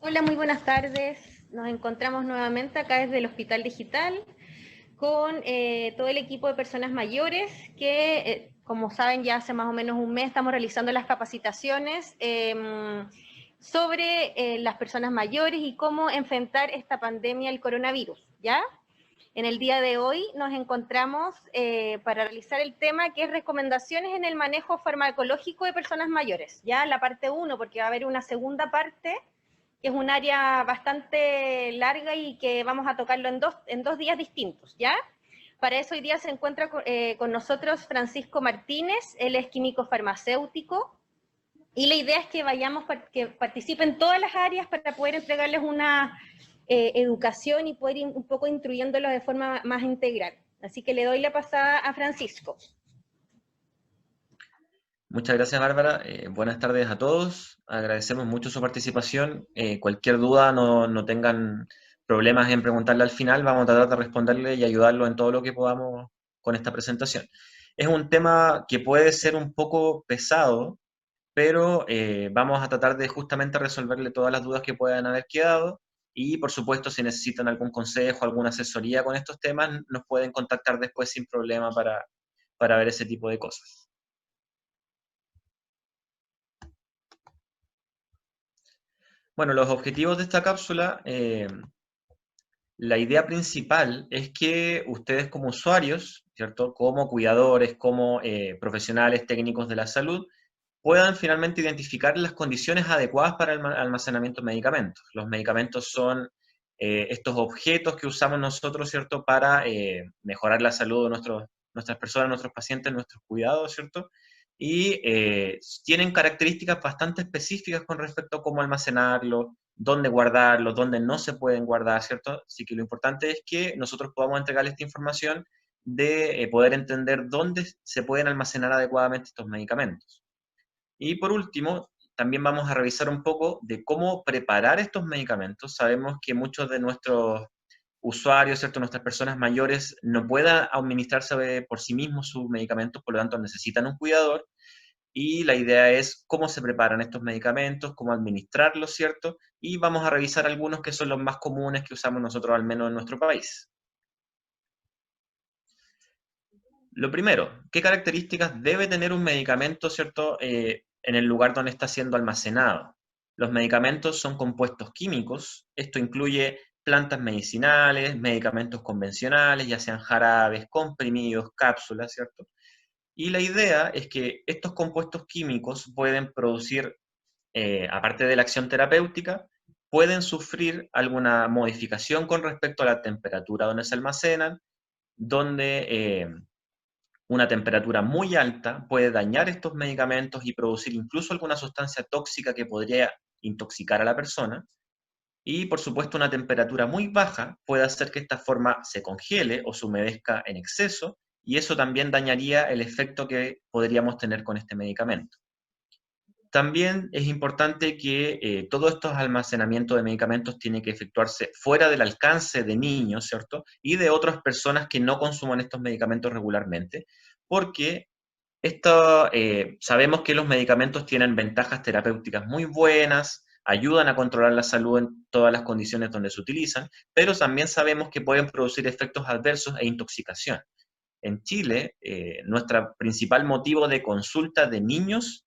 Hola, muy buenas tardes. Nos encontramos nuevamente acá desde el Hospital Digital con todo el equipo de personas mayores que, como saben, ya hace más o menos un mes estamos realizando las capacitaciones sobre las personas mayores y cómo enfrentar esta pandemia del coronavirus, ¿ya? En el día de hoy nos encontramos para realizar el tema que es recomendaciones en el manejo farmacológico de personas mayores, ya la parte uno, porque va a haber una segunda parte que es un área bastante larga y que vamos a tocarlo en dos días distintos, ¿ya? Para eso hoy día se encuentra con nosotros Francisco Martínez, él es químico farmacéutico, y la idea es que vayamos, que participen todas las áreas para poder entregarles una educación y poder ir un poco instruyéndolos de forma más integral. Así que le doy la pasada a Francisco. Muchas gracias, Bárbara. Buenas tardes a todos. Agradecemos mucho su participación. Cualquier duda, no tengan problemas en preguntarle al final. Vamos a tratar de responderle y ayudarlo en todo lo que podamos con esta presentación. Es un tema que puede ser un poco pesado, pero vamos a tratar de justamente resolverle todas las dudas que puedan haber quedado. Y, por supuesto, si necesitan algún consejo, alguna asesoría con estos temas, nos pueden contactar después sin problema para ver ese tipo de cosas. Bueno, los objetivos de esta cápsula, la idea principal es que ustedes como usuarios, ¿cierto? Como cuidadores, como profesionales técnicos de la salud, puedan finalmente identificar las condiciones adecuadas para el almacenamiento de medicamentos. Los medicamentos son estos objetos que usamos nosotros, ¿cierto? Para mejorar la salud de nuestras personas, nuestros pacientes, nuestros cuidados, ¿cierto? Y tienen características bastante específicas con respecto a cómo almacenarlo, dónde guardarlo, dónde no se pueden guardar, ¿cierto? Así que lo importante es que nosotros podamos entregar esta información de poder entender dónde se pueden almacenar adecuadamente estos medicamentos. Y por último, también vamos a revisar un poco de cómo preparar estos medicamentos. Sabemos que muchos de nuestros usuarios, ¿cierto? Nuestras personas mayores no puedan administrarse por sí mismos sus medicamentos, por lo tanto necesitan un cuidador. Y la idea es cómo se preparan estos medicamentos, cómo administrarlos, ¿cierto? Y vamos a revisar algunos que son los más comunes que usamos nosotros, al menos en nuestro país. Lo primero, ¿qué características debe tener un medicamento, ¿cierto? En el lugar donde está siendo almacenado. Los medicamentos son compuestos químicos, esto incluye plantas medicinales, medicamentos convencionales, ya sean jarabes, comprimidos, cápsulas, ¿cierto? Y la idea es que estos compuestos químicos pueden producir, aparte de la acción terapéutica, pueden sufrir alguna modificación con respecto a la temperatura donde se almacenan, donde una temperatura muy alta puede dañar estos medicamentos y producir incluso alguna sustancia tóxica que podría intoxicar a la persona. Y por supuesto una temperatura muy baja puede hacer que esta forma se congele o se humedezca en exceso y eso también dañaría el efecto que podríamos tener con este medicamento. También es importante que todo estos almacenamientos de medicamentos tiene que efectuarse fuera del alcance de niños, ¿cierto? Y de otras personas que no consuman estos medicamentos regularmente, porque sabemos que los medicamentos tienen ventajas terapéuticas muy buenas, ayudan a controlar la salud en todas las condiciones donde se utilizan, pero también sabemos que pueden producir efectos adversos e intoxicación. En Chile, nuestro principal motivo de consulta de niños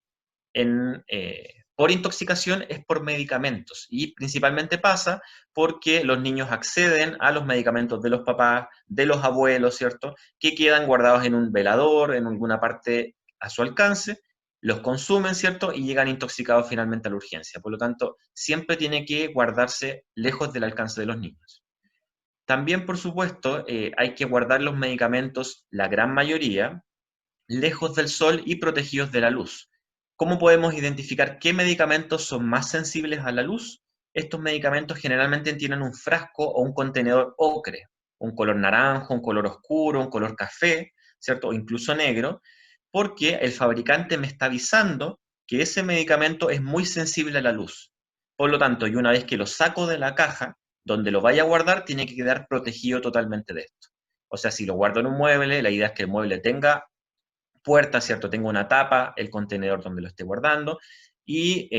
por intoxicación es por medicamentos y principalmente pasa porque los niños acceden a los medicamentos de los papás, de los abuelos, ¿cierto? Que quedan guardados en un velador, en alguna parte a su alcance, los consumen, ¿cierto? Y llegan intoxicados finalmente a la urgencia. Por lo tanto, siempre tiene que guardarse lejos del alcance de los niños. También, por supuesto, hay que guardar los medicamentos, la gran mayoría, lejos del sol y protegidos de la luz. ¿Cómo podemos identificar qué medicamentos son más sensibles a la luz? Estos medicamentos generalmente tienen un frasco o un contenedor ocre, un color naranjo, un color oscuro, un color café, ¿cierto? O incluso negro, porque el fabricante me está avisando que ese medicamento es muy sensible a la luz. Por lo tanto, y una vez que lo saco de la caja, donde lo vaya a guardar, tiene que quedar protegido totalmente de esto. O sea, si lo guardo en un mueble, la idea es que el mueble tenga puerta, ¿cierto? Tengo una tapa, el contenedor donde lo esté guardando, y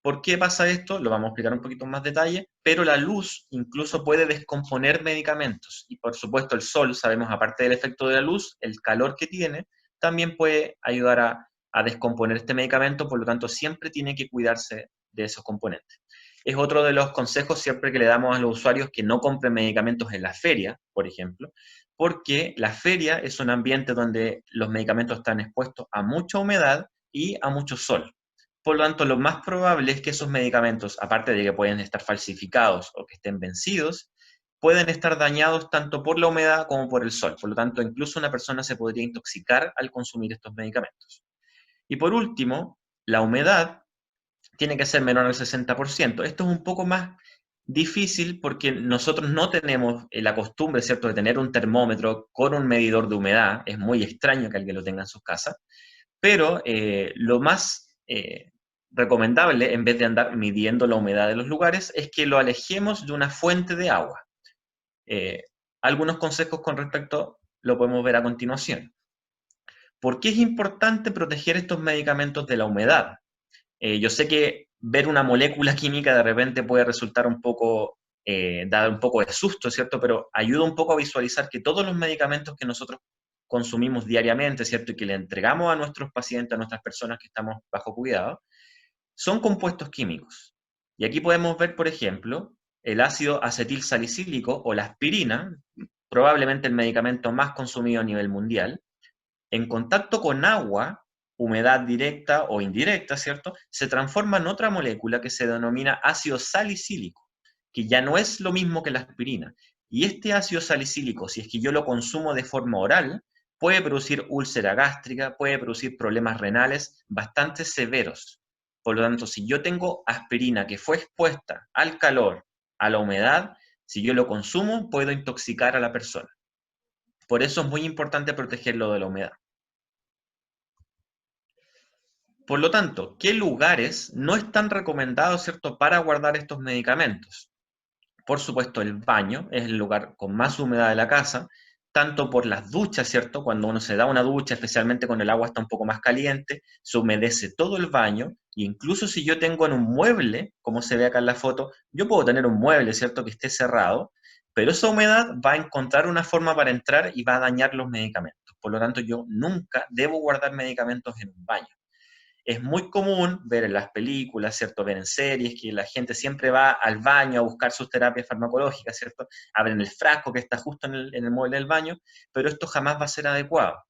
¿Por qué pasa esto? Lo vamos a explicar un poquito en más detalle, pero la luz incluso puede descomponer medicamentos. Y por supuesto el sol, sabemos, aparte del efecto de la luz, el calor que tiene, también puede ayudar a descomponer este medicamento, por lo tanto siempre tiene que cuidarse de esos componentes. Es otro de los consejos siempre que le damos a los usuarios que no compren medicamentos en la feria, por ejemplo, porque la feria es un ambiente donde los medicamentos están expuestos a mucha humedad y a mucho sol. Por lo tanto, lo más probable es que esos medicamentos, aparte de que pueden estar falsificados o que estén vencidos, pueden estar dañados tanto por la humedad como por el sol. Por lo tanto, incluso una persona se podría intoxicar al consumir estos medicamentos. Y por último, la humedad tiene que ser menor al 60%. Esto es un poco más difícil porque nosotros no tenemos la costumbre, ¿cierto?, de tener un termómetro con un medidor de humedad. Es muy extraño que alguien lo tenga en sus casas, pero lo más recomendable, en vez de andar midiendo la humedad de los lugares, es que lo alejemos de una fuente de agua. Eh, Algunos consejos con respecto lo podemos ver a continuación. ¿Por qué es importante proteger estos medicamentos de la humedad? Yo sé que ver una molécula química de repente puede resultar un poco, dar un poco de susto, ¿cierto? Pero ayuda un poco a visualizar que todos los medicamentos que nosotros consumimos diariamente, ¿cierto? Y que le entregamos a nuestros pacientes, a nuestras personas que estamos bajo cuidado, son compuestos químicos. Y aquí podemos ver, por ejemplo, el ácido acetil salicílico o la aspirina, probablemente el medicamento más consumido a nivel mundial, en contacto con agua, humedad directa o indirecta, ¿cierto? Se transforma en otra molécula que se denomina ácido salicílico, que ya no es lo mismo que la aspirina. Y este ácido salicílico, si es que yo lo consumo de forma oral, puede producir úlcera gástrica, puede producir problemas renales bastante severos. Por lo tanto, si yo tengo aspirina que fue expuesta al calor, a la humedad, si yo lo consumo, puedo intoxicar a la persona. Por eso es muy importante protegerlo de la humedad. Por lo tanto, ¿qué lugares no están recomendados, ¿cierto?, para guardar estos medicamentos? Por supuesto, el baño es el lugar con más humedad de la casa, tanto por las duchas, ¿cierto? Cuando uno se da una ducha, especialmente cuando el agua está un poco más caliente, se humedece todo el baño, e incluso si yo tengo en un mueble, como se ve acá en la foto, yo puedo tener un mueble, ¿cierto?, que esté cerrado, pero esa humedad va a encontrar una forma para entrar y va a dañar los medicamentos. Por lo tanto, yo nunca debo guardar medicamentos en un baño. Es muy común ver en las películas, ¿cierto? Ver en series que la gente siempre va al baño a buscar sus terapias farmacológicas, ¿cierto? Abren el frasco que está justo en el mueble del baño, pero esto jamás va a ser adecuado.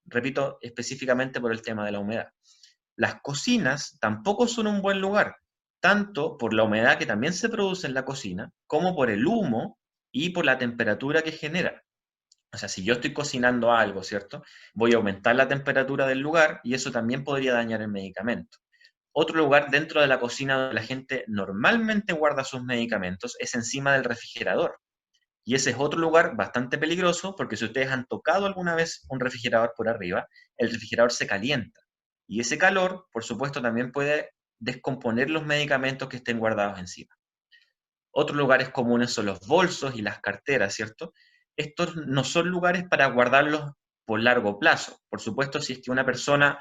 Repito, específicamente por el tema de la humedad. Las cocinas tampoco son un buen lugar, tanto por la humedad que también se produce en la cocina, como por el humo y por la temperatura que genera. O sea, si yo estoy cocinando algo, ¿cierto? Voy a aumentar la temperatura del lugar y eso también podría dañar el medicamento. Otro lugar dentro de la cocina donde la gente normalmente guarda sus medicamentos es encima del refrigerador. Y ese es otro lugar bastante peligroso porque si ustedes han tocado alguna vez un refrigerador por arriba, el refrigerador se calienta. Y ese calor, por supuesto, también puede descomponer los medicamentos que estén guardados encima. Otros lugares comunes son los bolsos y las carteras, ¿cierto? Estos no son lugares para guardarlos por largo plazo. Por supuesto, si es que una persona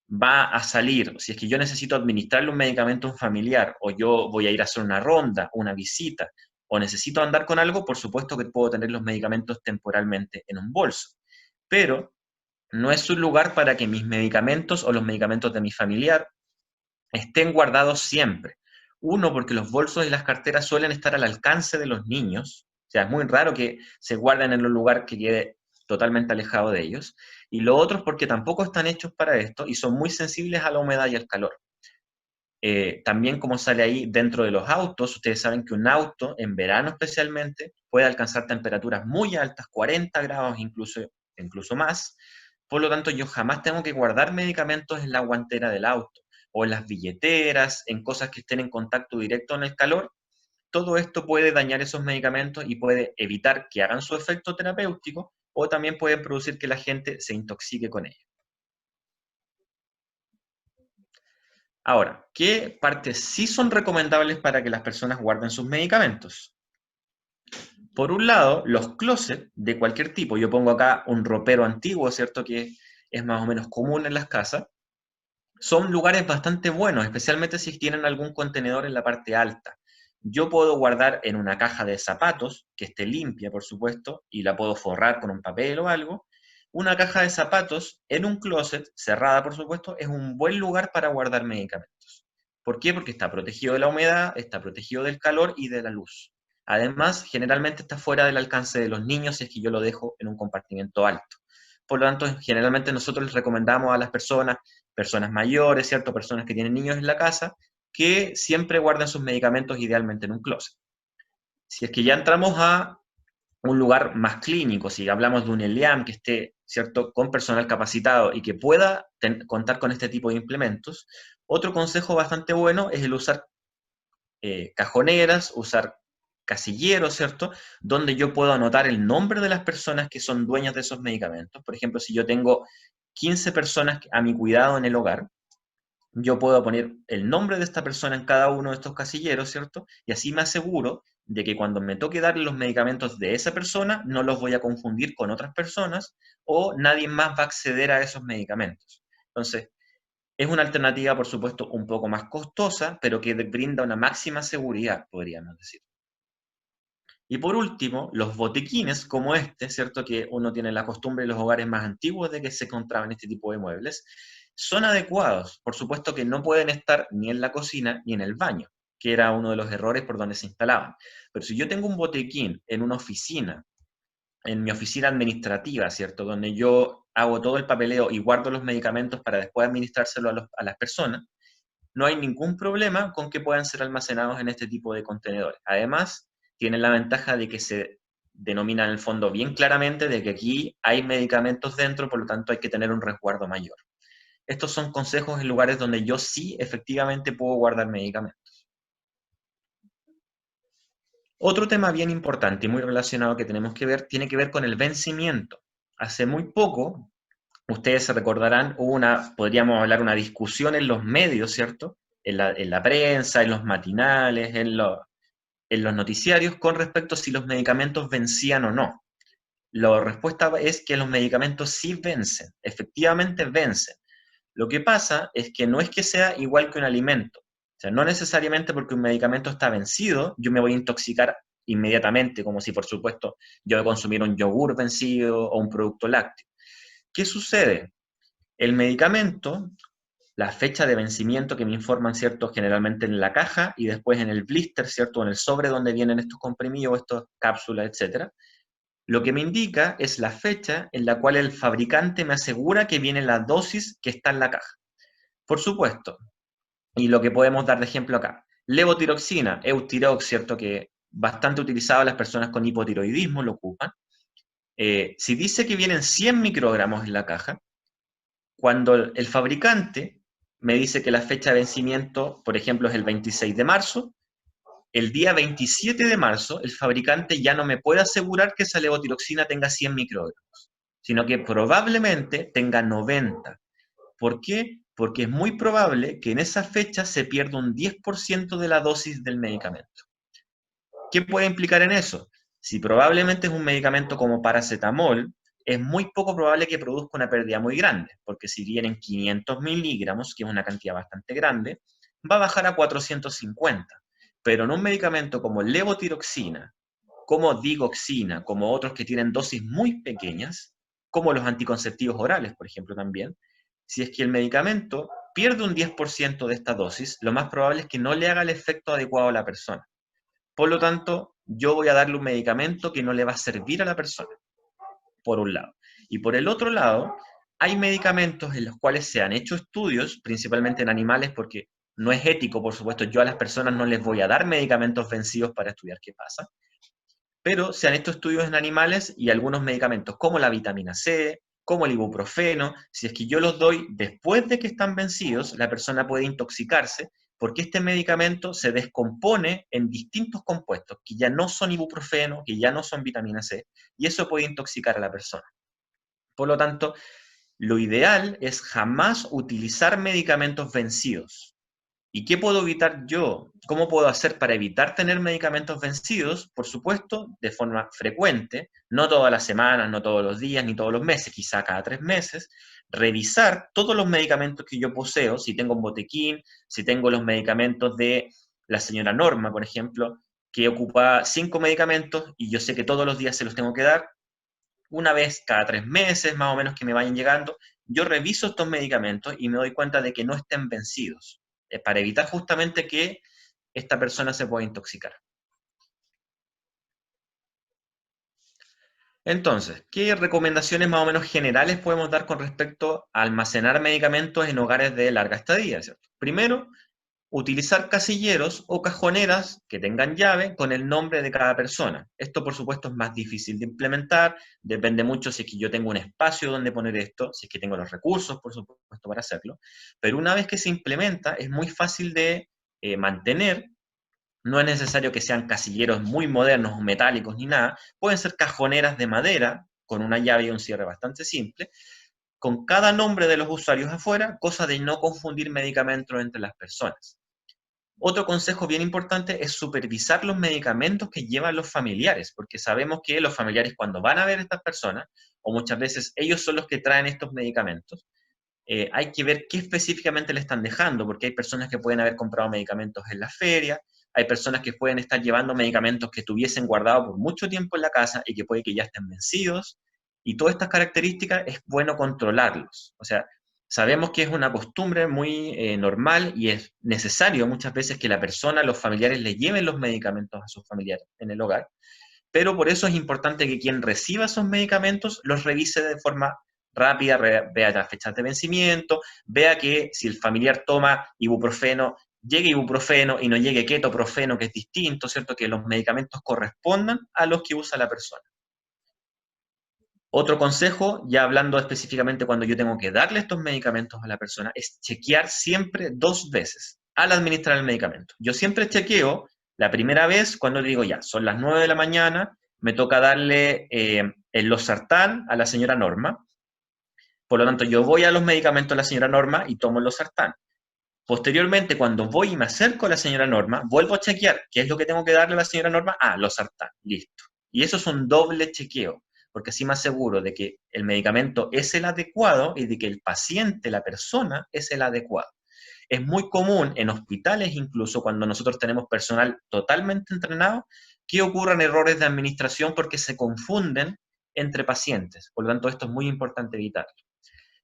va a salir, si es que yo necesito administrarle un medicamento a un familiar, o yo voy a ir a hacer una ronda, una visita, o necesito andar con algo, por supuesto que puedo tener los medicamentos temporalmente en un bolso. Pero no es un lugar para que mis medicamentos o los medicamentos de mi familiar estén guardados siempre. Uno, porque los bolsos y las carteras suelen estar al alcance de los niños, o sea, es muy raro que se guarden en un lugar que quede totalmente alejado de ellos. Y lo otro es porque tampoco están hechos para esto y son muy sensibles a la humedad y al calor. También como sale ahí dentro de los autos, ustedes saben que un auto, en verano especialmente, puede alcanzar temperaturas muy altas, 40 grados incluso más. Por lo tanto, yo jamás tengo que guardar medicamentos en la guantera del auto o en las billeteras, en cosas que estén en contacto directo con el calor. Todo esto puede dañar esos medicamentos y puede evitar que hagan su efecto terapéutico o también puede producir que la gente se intoxique con ellos. Ahora, ¿qué partes sí son recomendables para que las personas guarden sus medicamentos? Por un lado, los closets de cualquier tipo. Yo pongo acá un ropero antiguo, ¿cierto? Que es más o menos común en las casas. son lugares bastante buenos, especialmente si tienen algún contenedor en la parte alta. Yo puedo guardar en una caja de zapatos, que esté limpia, por supuesto, y la puedo forrar con un papel o algo. Una caja de zapatos en un closet, cerrada, por supuesto, es un buen lugar para guardar medicamentos. ¿Por qué? Porque está protegido de la humedad, está protegido del calor y de la luz. Además, generalmente está fuera del alcance de los niños si es que yo lo dejo en un compartimiento alto. Por lo tanto, generalmente nosotros les recomendamos a las personas mayores, ¿cierto? Personas que tienen niños en la casa, que siempre guarden sus medicamentos idealmente en un closet. Si es que ya entramos a un lugar más clínico, si hablamos de un ELIAM que esté, ¿cierto?, con personal capacitado y que pueda contar con este tipo de implementos, otro consejo bastante bueno es el usar cajoneras, usar casilleros, ¿cierto? Donde yo puedo anotar el nombre de las personas que son dueñas de esos medicamentos. Por ejemplo, si yo tengo 15 personas a mi cuidado en el hogar, yo puedo poner el nombre de esta persona en cada uno de estos casilleros, ¿cierto? Y así me aseguro de que cuando me toque darle los medicamentos de esa persona, no los voy a confundir con otras personas o nadie más va a acceder a esos medicamentos. Entonces, es una alternativa, por supuesto, un poco más costosa, pero que brinda una máxima seguridad, podríamos decir. Y por último, los botiquines como este, ¿cierto? Que uno tiene la costumbre en los hogares más antiguos de que se encontraban este tipo de muebles, son adecuados. Por supuesto que no pueden estar ni en la cocina ni en el baño, que era uno de los errores por donde se instalaban. Pero si yo tengo un botiquín en una oficina, en mi oficina administrativa, ¿cierto? Donde yo hago todo el papeleo y guardo los medicamentos para después administrárselo a las personas, no hay ningún problema con que puedan ser almacenados en este tipo de contenedores. Además, tienen la ventaja de que se denomina en el fondo bien claramente de que aquí hay medicamentos dentro, por lo tanto hay que tener un resguardo mayor. Estos son consejos en lugares donde yo sí efectivamente puedo guardar medicamentos. Otro tema bien importante y muy relacionado que tenemos que ver tiene que ver con el vencimiento. Hace muy poco, ustedes se recordarán, hubo podríamos hablar, una discusión en los medios, ¿cierto? En la prensa, en los matinales, en los noticiarios, con respecto a si los medicamentos vencían o no. La respuesta es que los medicamentos sí vencen, efectivamente vencen. Lo que pasa es que no es que sea igual que un alimento. O sea, no necesariamente porque un medicamento está vencido, yo me voy a intoxicar inmediatamente, como si por supuesto yo consumiera un yogur vencido o un producto lácteo. ¿Qué sucede? El medicamento, la fecha de vencimiento que me informan, ¿cierto? Generalmente en la caja y después en el blister, ¿cierto? En el sobre donde vienen estos comprimidos, estas cápsulas, etcétera. Lo que me indica es la fecha en la cual el fabricante me asegura que viene la dosis que está en la caja. Por supuesto, y lo que podemos dar de ejemplo acá, levotiroxina, Eutirox, ¿cierto? Que bastante utilizado las personas con hipotiroidismo lo ocupan. Si dice que vienen 100 microgramos en la caja, cuando el fabricante me dice que la fecha de vencimiento, por ejemplo, es el 26 de marzo, el día 27 de marzo el fabricante ya no me puede asegurar que esa levotiroxina tenga 100 microgramos, sino que probablemente tenga 90. ¿Por qué? Porque es muy probable que en esa fecha se pierda un 10% de la dosis del medicamento. ¿Qué puede implicar en eso? Si probablemente es un medicamento como paracetamol, es muy poco probable que produzca una pérdida muy grande, porque si vienen 500 miligramos, que es una cantidad bastante grande, va a bajar a 450. Pero en un medicamento como levotiroxina, como digoxina, como otros que tienen dosis muy pequeñas, como los anticonceptivos orales, por ejemplo, también, si es que el medicamento pierde un 10% de esta dosis, lo más probable es que no le haga el efecto adecuado a la persona. Por lo tanto, yo voy a darle un medicamento que no le va a servir a la persona, por un lado. Y por el otro lado, hay medicamentos en los cuales se han hecho estudios, principalmente en animales, porque no es ético, por supuesto, yo a las personas no les voy a dar medicamentos vencidos para estudiar qué pasa, pero se han hecho estudios en animales y algunos medicamentos como la vitamina C, como el ibuprofeno, si es que yo los doy después de que están vencidos, la persona puede intoxicarse porque este medicamento se descompone en distintos compuestos que ya no son ibuprofeno, que ya no son vitamina C, y eso puede intoxicar a la persona. Por lo tanto, lo ideal es jamás utilizar medicamentos vencidos. ¿Y qué puedo evitar yo? ¿Cómo puedo hacer para evitar tener medicamentos vencidos? Por supuesto, de forma frecuente, no todas las semanas, no todos los días, ni todos los meses, quizá cada 3 meses, revisar todos los medicamentos que yo poseo, si tengo un botequín, si tengo los medicamentos de la señora Norma, por ejemplo, que ocupa 5 medicamentos y yo sé que todos los días se los tengo que dar, una vez cada 3 meses, más o menos, que me vayan llegando, yo reviso estos medicamentos y me doy cuenta de que no estén vencidos, para evitar justamente que esta persona se pueda intoxicar. Entonces, ¿qué recomendaciones más o menos generales podemos dar con respecto a almacenar medicamentos en hogares de larga estadía? ¿Cierto? Primero, utilizar casilleros o cajoneras que tengan llave con el nombre de cada persona. Esto, por supuesto, es más difícil de implementar, depende mucho si es que yo tengo un espacio donde poner esto, si es que tengo los recursos, por supuesto, para hacerlo, pero una vez que se implementa es muy fácil de mantener. No es necesario que sean casilleros muy modernos, metálicos ni nada, pueden ser cajoneras de madera con una llave y un cierre bastante simple, con cada nombre de los usuarios afuera, cosa de no confundir medicamentos entre las personas. Otro consejo bien importante es supervisar los medicamentos que llevan los familiares, porque sabemos que los familiares, cuando van a ver a estas personas, o muchas veces ellos son los que traen estos medicamentos, hay que ver qué específicamente le están dejando, porque hay personas que pueden haber comprado medicamentos en la feria, hay personas que pueden estar llevando medicamentos que tuviesen guardados por mucho tiempo en la casa y que puede que ya estén vencidos, y todas estas características es bueno controlarlos. O sea, sabemos que es una costumbre muy normal y es necesario muchas veces que la persona, los familiares, le lleven los medicamentos a sus familiares en el hogar, pero por eso es importante que quien reciba esos medicamentos los revise de forma rápida, vea las fechas de vencimiento, vea que si el familiar toma ibuprofeno, llegue ibuprofeno y no llegue ketoprofeno, que es distinto, ¿cierto? Que los medicamentos correspondan a los que usa la persona. Otro consejo, ya hablando específicamente cuando yo tengo que darle estos medicamentos a la persona, es chequear siempre 2 veces al administrar el medicamento. Yo siempre chequeo la primera vez cuando digo, ya, son las 9 de la mañana, me toca darle el losartán a la señora Norma, por lo tanto yo voy a los medicamentos de la señora Norma y tomo el losartán. Posteriormente, cuando voy y me acerco a la señora Norma, vuelvo a chequear qué es lo que tengo que darle a la señora Norma. Ah, losartán, listo. Y eso es un doble chequeo, porque así me aseguro de que el medicamento es el adecuado y de que el paciente, la persona, es el adecuado. Es muy común en hospitales, incluso cuando nosotros tenemos personal totalmente entrenado, que ocurran errores de administración porque se confunden entre pacientes. Por lo tanto, esto es muy importante evitarlo.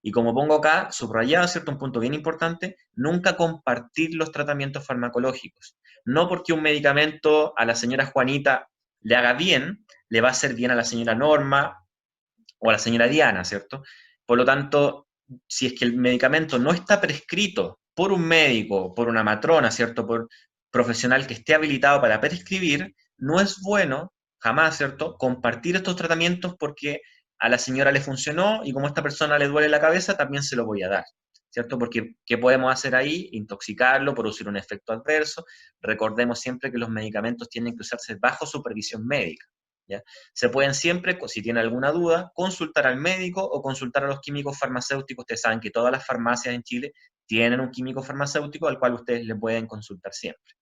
Y como pongo acá, subrayado, ¿cierto? Un punto bien importante, nunca compartir los tratamientos farmacológicos. No porque un medicamento a la señora Juanita le haga bien, le va a hacer bien a la señora Norma o a la señora Diana, ¿cierto? Por lo tanto, si es que el medicamento no está prescrito por un médico, por una matrona, ¿cierto? Por profesional que esté habilitado para prescribir, no es bueno jamás, ¿cierto? Compartir estos tratamientos porque a la señora le funcionó y como a esta persona le duele la cabeza, también se lo voy a dar, ¿cierto? Porque ¿qué podemos hacer ahí? Intoxicarlo, producir un efecto adverso. Recordemos siempre que los medicamentos tienen que usarse bajo supervisión médica, ¿ya? Se pueden siempre, si tienen alguna duda, consultar al médico o consultar a los químicos farmacéuticos. Ustedes saben que todas las farmacias en Chile tienen un químico farmacéutico al cual ustedes le pueden consultar siempre.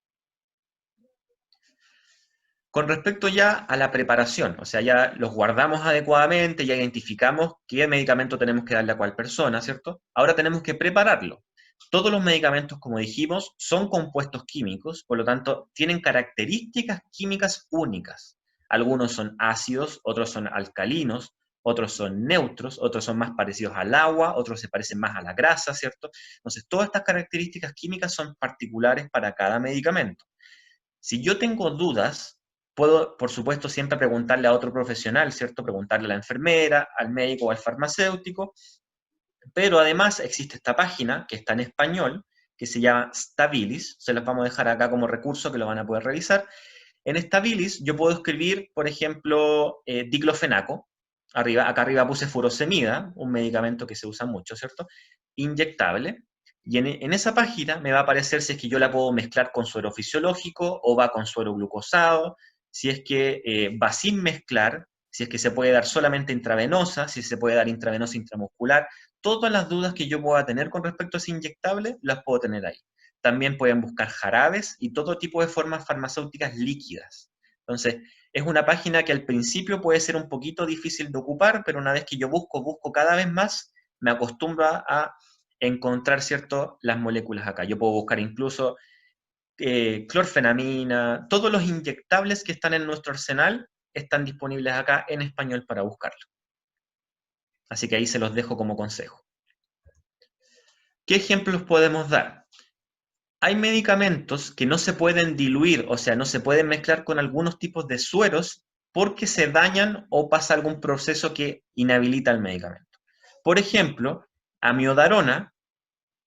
Con respecto ya a la preparación, o sea, ya los guardamos adecuadamente, ya identificamos qué medicamento tenemos que darle a cuál persona, ¿cierto? Ahora tenemos que prepararlo. Todos los medicamentos, como dijimos, son compuestos químicos, por lo tanto, tienen características químicas únicas. Algunos son ácidos, otros son alcalinos, otros son neutros, otros son más parecidos al agua, otros se parecen más a la grasa, ¿cierto? Entonces, todas estas características químicas son particulares para cada medicamento. Si yo tengo dudas, puedo, por supuesto, siempre preguntarle a otro profesional, ¿cierto? Preguntarle a la enfermera, al médico o al farmacéutico, pero además existe esta página que está en español, que se llama Stabilis, se las vamos a dejar acá como recurso que lo van a poder revisar. En Stabilis yo puedo escribir, por ejemplo, diclofenaco, acá arriba puse furosemida, un medicamento que se usa mucho, ¿cierto? Inyectable. Y en esa página me va a aparecer si es que yo la puedo mezclar con suero fisiológico o va con suero glucosado, si es que va sin mezclar, si es que se puede dar solamente intravenosa, si se puede dar intravenosa intramuscular. Todas las dudas que yo pueda tener con respecto a ese inyectable las puedo tener ahí. también pueden buscar jarabes y todo tipo de formas farmacéuticas líquidas. Entonces, es una página que al principio puede ser un poquito difícil de ocupar, pero una vez que yo busco cada vez más, me acostumbro a encontrar, ¿cierto?, las moléculas acá. Yo puedo buscar incluso clorfenamina, todos los inyectables que están en nuestro arsenal están disponibles acá en español para buscarlo. Así que ahí se los dejo como consejo. ¿Qué ejemplos podemos dar? Hay medicamentos que no se pueden diluir, o sea, no se pueden mezclar con algunos tipos de sueros porque se dañan o pasa algún proceso que inhabilita el medicamento. Por ejemplo, amiodarona,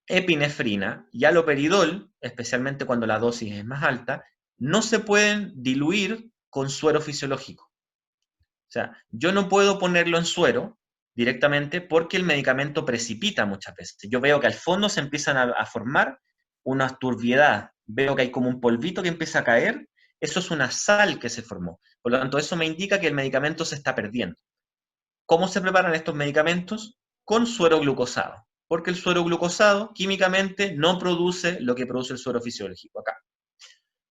epinefrina y haloperidol, especialmente cuando la dosis es más alta, no se pueden diluir con suero fisiológico. O sea, yo no puedo ponerlo en suero directamente porque el medicamento precipita muchas veces. Yo veo que al fondo se empiezan a formar una turbiedad, veo que hay como un polvito que empieza a caer, eso es una sal que se formó. Por lo tanto, eso me indica que el medicamento se está perdiendo. ¿Cómo se preparan estos medicamentos? Con suero glucosado, porque el suero glucosado químicamente no produce lo que produce el suero fisiológico acá.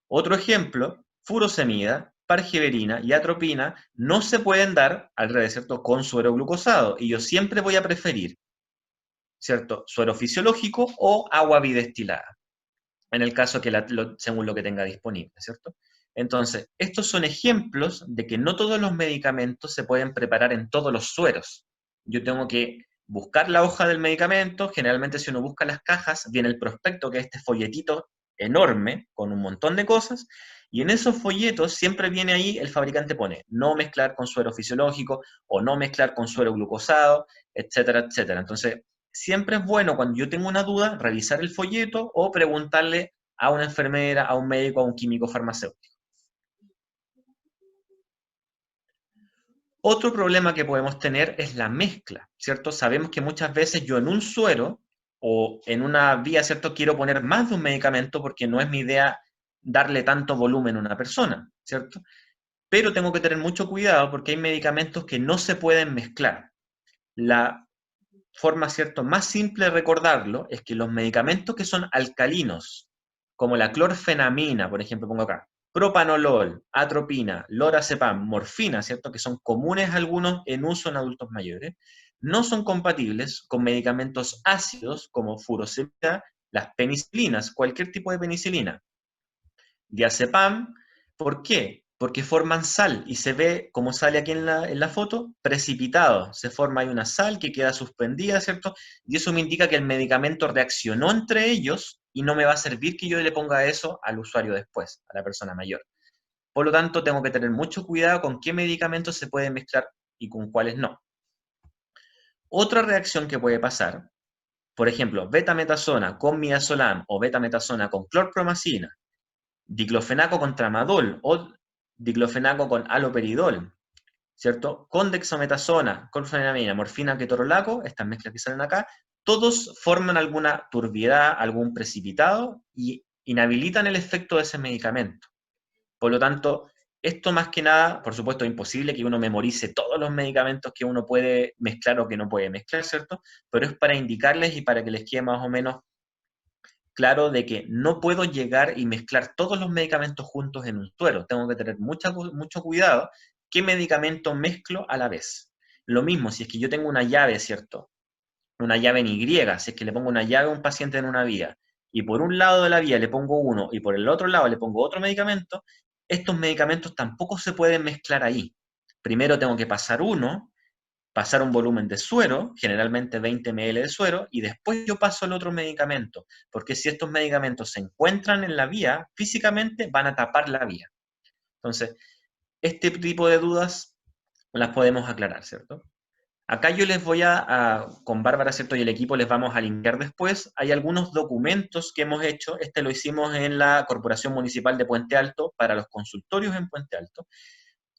Otro ejemplo, furosemida, pargiberina y atropina no se pueden dar al revés, ¿cierto?, con suero glucosado, y yo siempre voy a preferir, ¿cierto?, suero fisiológico o agua bidestilada, en el caso que según lo que tenga disponible, ¿cierto? Entonces, estos son ejemplos de que no todos los medicamentos se pueden preparar en todos los sueros. Yo tengo que buscar la hoja del medicamento, generalmente si uno busca las cajas, viene el prospecto, que es este folletito enorme, con un montón de cosas, y en esos folletos siempre viene ahí, el fabricante pone, no mezclar con suero fisiológico, o no mezclar con suero glucosado, etcétera, etcétera. Entonces, siempre es bueno cuando yo tengo una duda, revisar el folleto o preguntarle a una enfermera, a un médico, a un químico farmacéutico. Otro problema que podemos tener es la mezcla, ¿cierto? Sabemos que muchas veces yo en un suero o en una vía, ¿cierto?, quiero poner más de un medicamento porque no es mi idea darle tanto volumen a una persona, ¿cierto? Pero tengo que tener mucho cuidado porque hay medicamentos que no se pueden mezclar. La forma, ¿cierto?, más simple de recordarlo es que los medicamentos que son alcalinos, como la clorfenamina, por ejemplo, pongo acá, propanolol, atropina, lorazepam, morfina, ¿cierto?, que son comunes algunos en uso en adultos mayores, no son compatibles con medicamentos ácidos como furosemida, las penicilinas, cualquier tipo de penicilina. Diazepam, ¿por qué? Porque forman sal y se ve, como sale aquí en la foto, precipitado. Se forma ahí una sal que queda suspendida, ¿cierto? Y eso me indica que el medicamento reaccionó entre ellos y no me va a servir que yo le ponga eso al usuario después, a la persona mayor. Por lo tanto, tengo que tener mucho cuidado con qué medicamentos se pueden mezclar y con cuáles no. Otra reacción que puede pasar, por ejemplo, betametasona con midazolam o betametasona con clorpromacina, diclofenaco con tramadol o diclofenaco con haloperidol, ¿cierto? Con dexametasona, con fenamina, morfina, ketorolaco, estas mezclas que salen acá, todos forman alguna turbiedad, algún precipitado y inhabilitan el efecto de ese medicamento. Por lo tanto, esto más que nada, por supuesto, es imposible que uno memorice todos los medicamentos que uno puede mezclar o que no puede mezclar, ¿cierto? Pero es para indicarles y para que les quede más o menos claro de que no puedo llegar y mezclar todos los medicamentos juntos en un suero. Tengo que tener mucho cuidado qué medicamento mezclo a la vez. Lo mismo, si es que yo tengo una llave, ¿cierto? Una llave en Y, si es que le pongo una llave a un paciente en una vía, y por un lado de la vía le pongo uno, y por el otro lado le pongo otro medicamento, estos medicamentos tampoco se pueden mezclar ahí. Primero tengo que pasar uno, pasar un volumen de suero, generalmente 20 ml de suero, y después yo paso el otro medicamento, porque si estos medicamentos se encuentran en la vía, físicamente van a tapar la vía. Entonces, este tipo de dudas las podemos aclarar, ¿cierto? Acá yo les voy con Bárbara, ¿cierto?, y el equipo les vamos a linkear después. Hay algunos documentos que hemos hecho, este lo hicimos en la Corporación Municipal de Puente Alto para los consultorios en Puente Alto,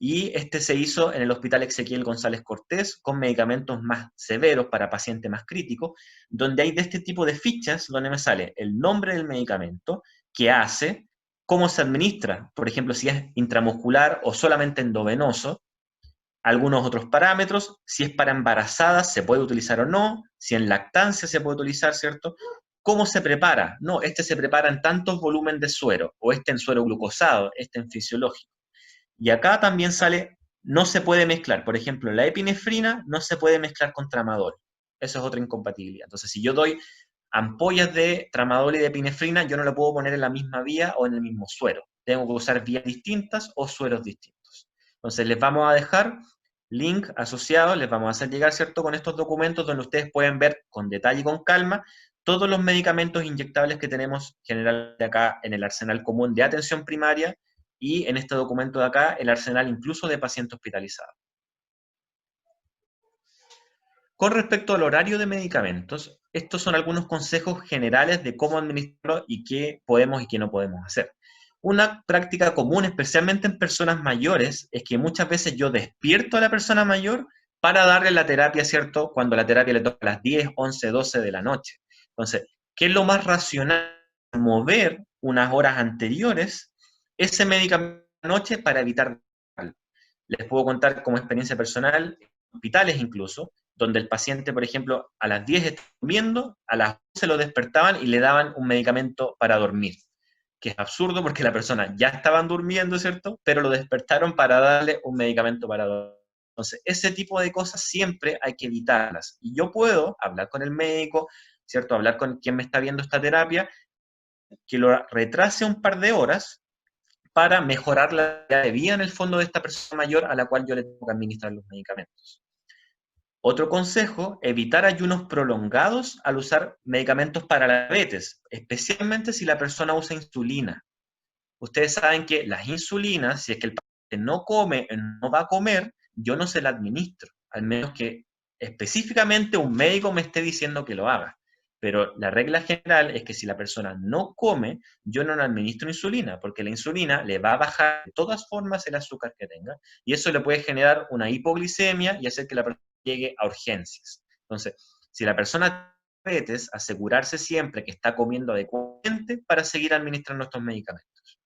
y este se hizo en el Hospital Ezequiel González Cortés con medicamentos más severos para pacientes más críticos, donde hay de este tipo de fichas donde me sale el nombre del medicamento, qué hace, cómo se administra, por ejemplo, si es intramuscular o solamente endovenoso, algunos otros parámetros, si es para embarazadas se puede utilizar o no, si en lactancia se puede utilizar, ¿cierto? ¿Cómo se prepara? No, este se prepara en tantos volúmenes de suero, o este en suero glucosado, este en fisiológico. Y acá también sale, no se puede mezclar. Por ejemplo, la epinefrina no se puede mezclar con tramadol. Eso es otra incompatibilidad. Entonces, si yo doy ampollas de tramadol y de epinefrina, yo no lo puedo poner en la misma vía o en el mismo suero. Tengo que usar vías distintas o sueros distintos. Entonces, les vamos a dejar link asociado, les vamos a hacer llegar, ¿cierto?, con estos documentos donde ustedes pueden ver con detalle y con calma todos los medicamentos inyectables que tenemos generalmente acá en el arsenal común de atención primaria y en este documento de acá el arsenal incluso de paciente hospitalizado. Con respecto al horario de medicamentos, estos son algunos consejos generales de cómo administrarlo y qué podemos y qué no podemos hacer. Una práctica común, especialmente en personas mayores, es que muchas veces yo despierto a la persona mayor para darle la terapia, ¿cierto? Cuando la terapia le toca a las 10, 11, 12 de la noche. Entonces, ¿qué es lo más racional? Mover unas horas anteriores ese medicamento de la noche para evitar. Les puedo contar como experiencia personal, hospitales incluso, donde el paciente, por ejemplo, a las 10 está durmiendo, a las 11 lo despertaban y le daban un medicamento para dormir, que es absurdo porque la persona ya estaban durmiendo, ¿cierto? Pero lo despertaron para darle un medicamento para dormir. Entonces, ese tipo de cosas siempre hay que evitarlas. Y yo puedo hablar con el médico, ¿cierto? Hablar con quien me está viendo esta terapia, que lo retrase un par de horas para mejorar la calidad de vida en el fondo de esta persona mayor a la cual yo le tengo que administrar los medicamentos. Otro consejo, evitar ayunos prolongados al usar medicamentos para la diabetes, especialmente si la persona usa insulina. Ustedes saben que las insulinas, si es que el paciente no come o no va a comer, yo no se la administro, al menos que específicamente un médico me esté diciendo que lo haga. Pero la regla general es que si la persona no come, yo no le administro insulina, porque la insulina le va a bajar de todas formas el azúcar que tenga, y eso le puede generar una hipoglicemia y hacer que la persona llegue a urgencias. Entonces, si la persona tiene diabetes, asegurarse siempre que está comiendo adecuadamente para seguir administrando estos medicamentos.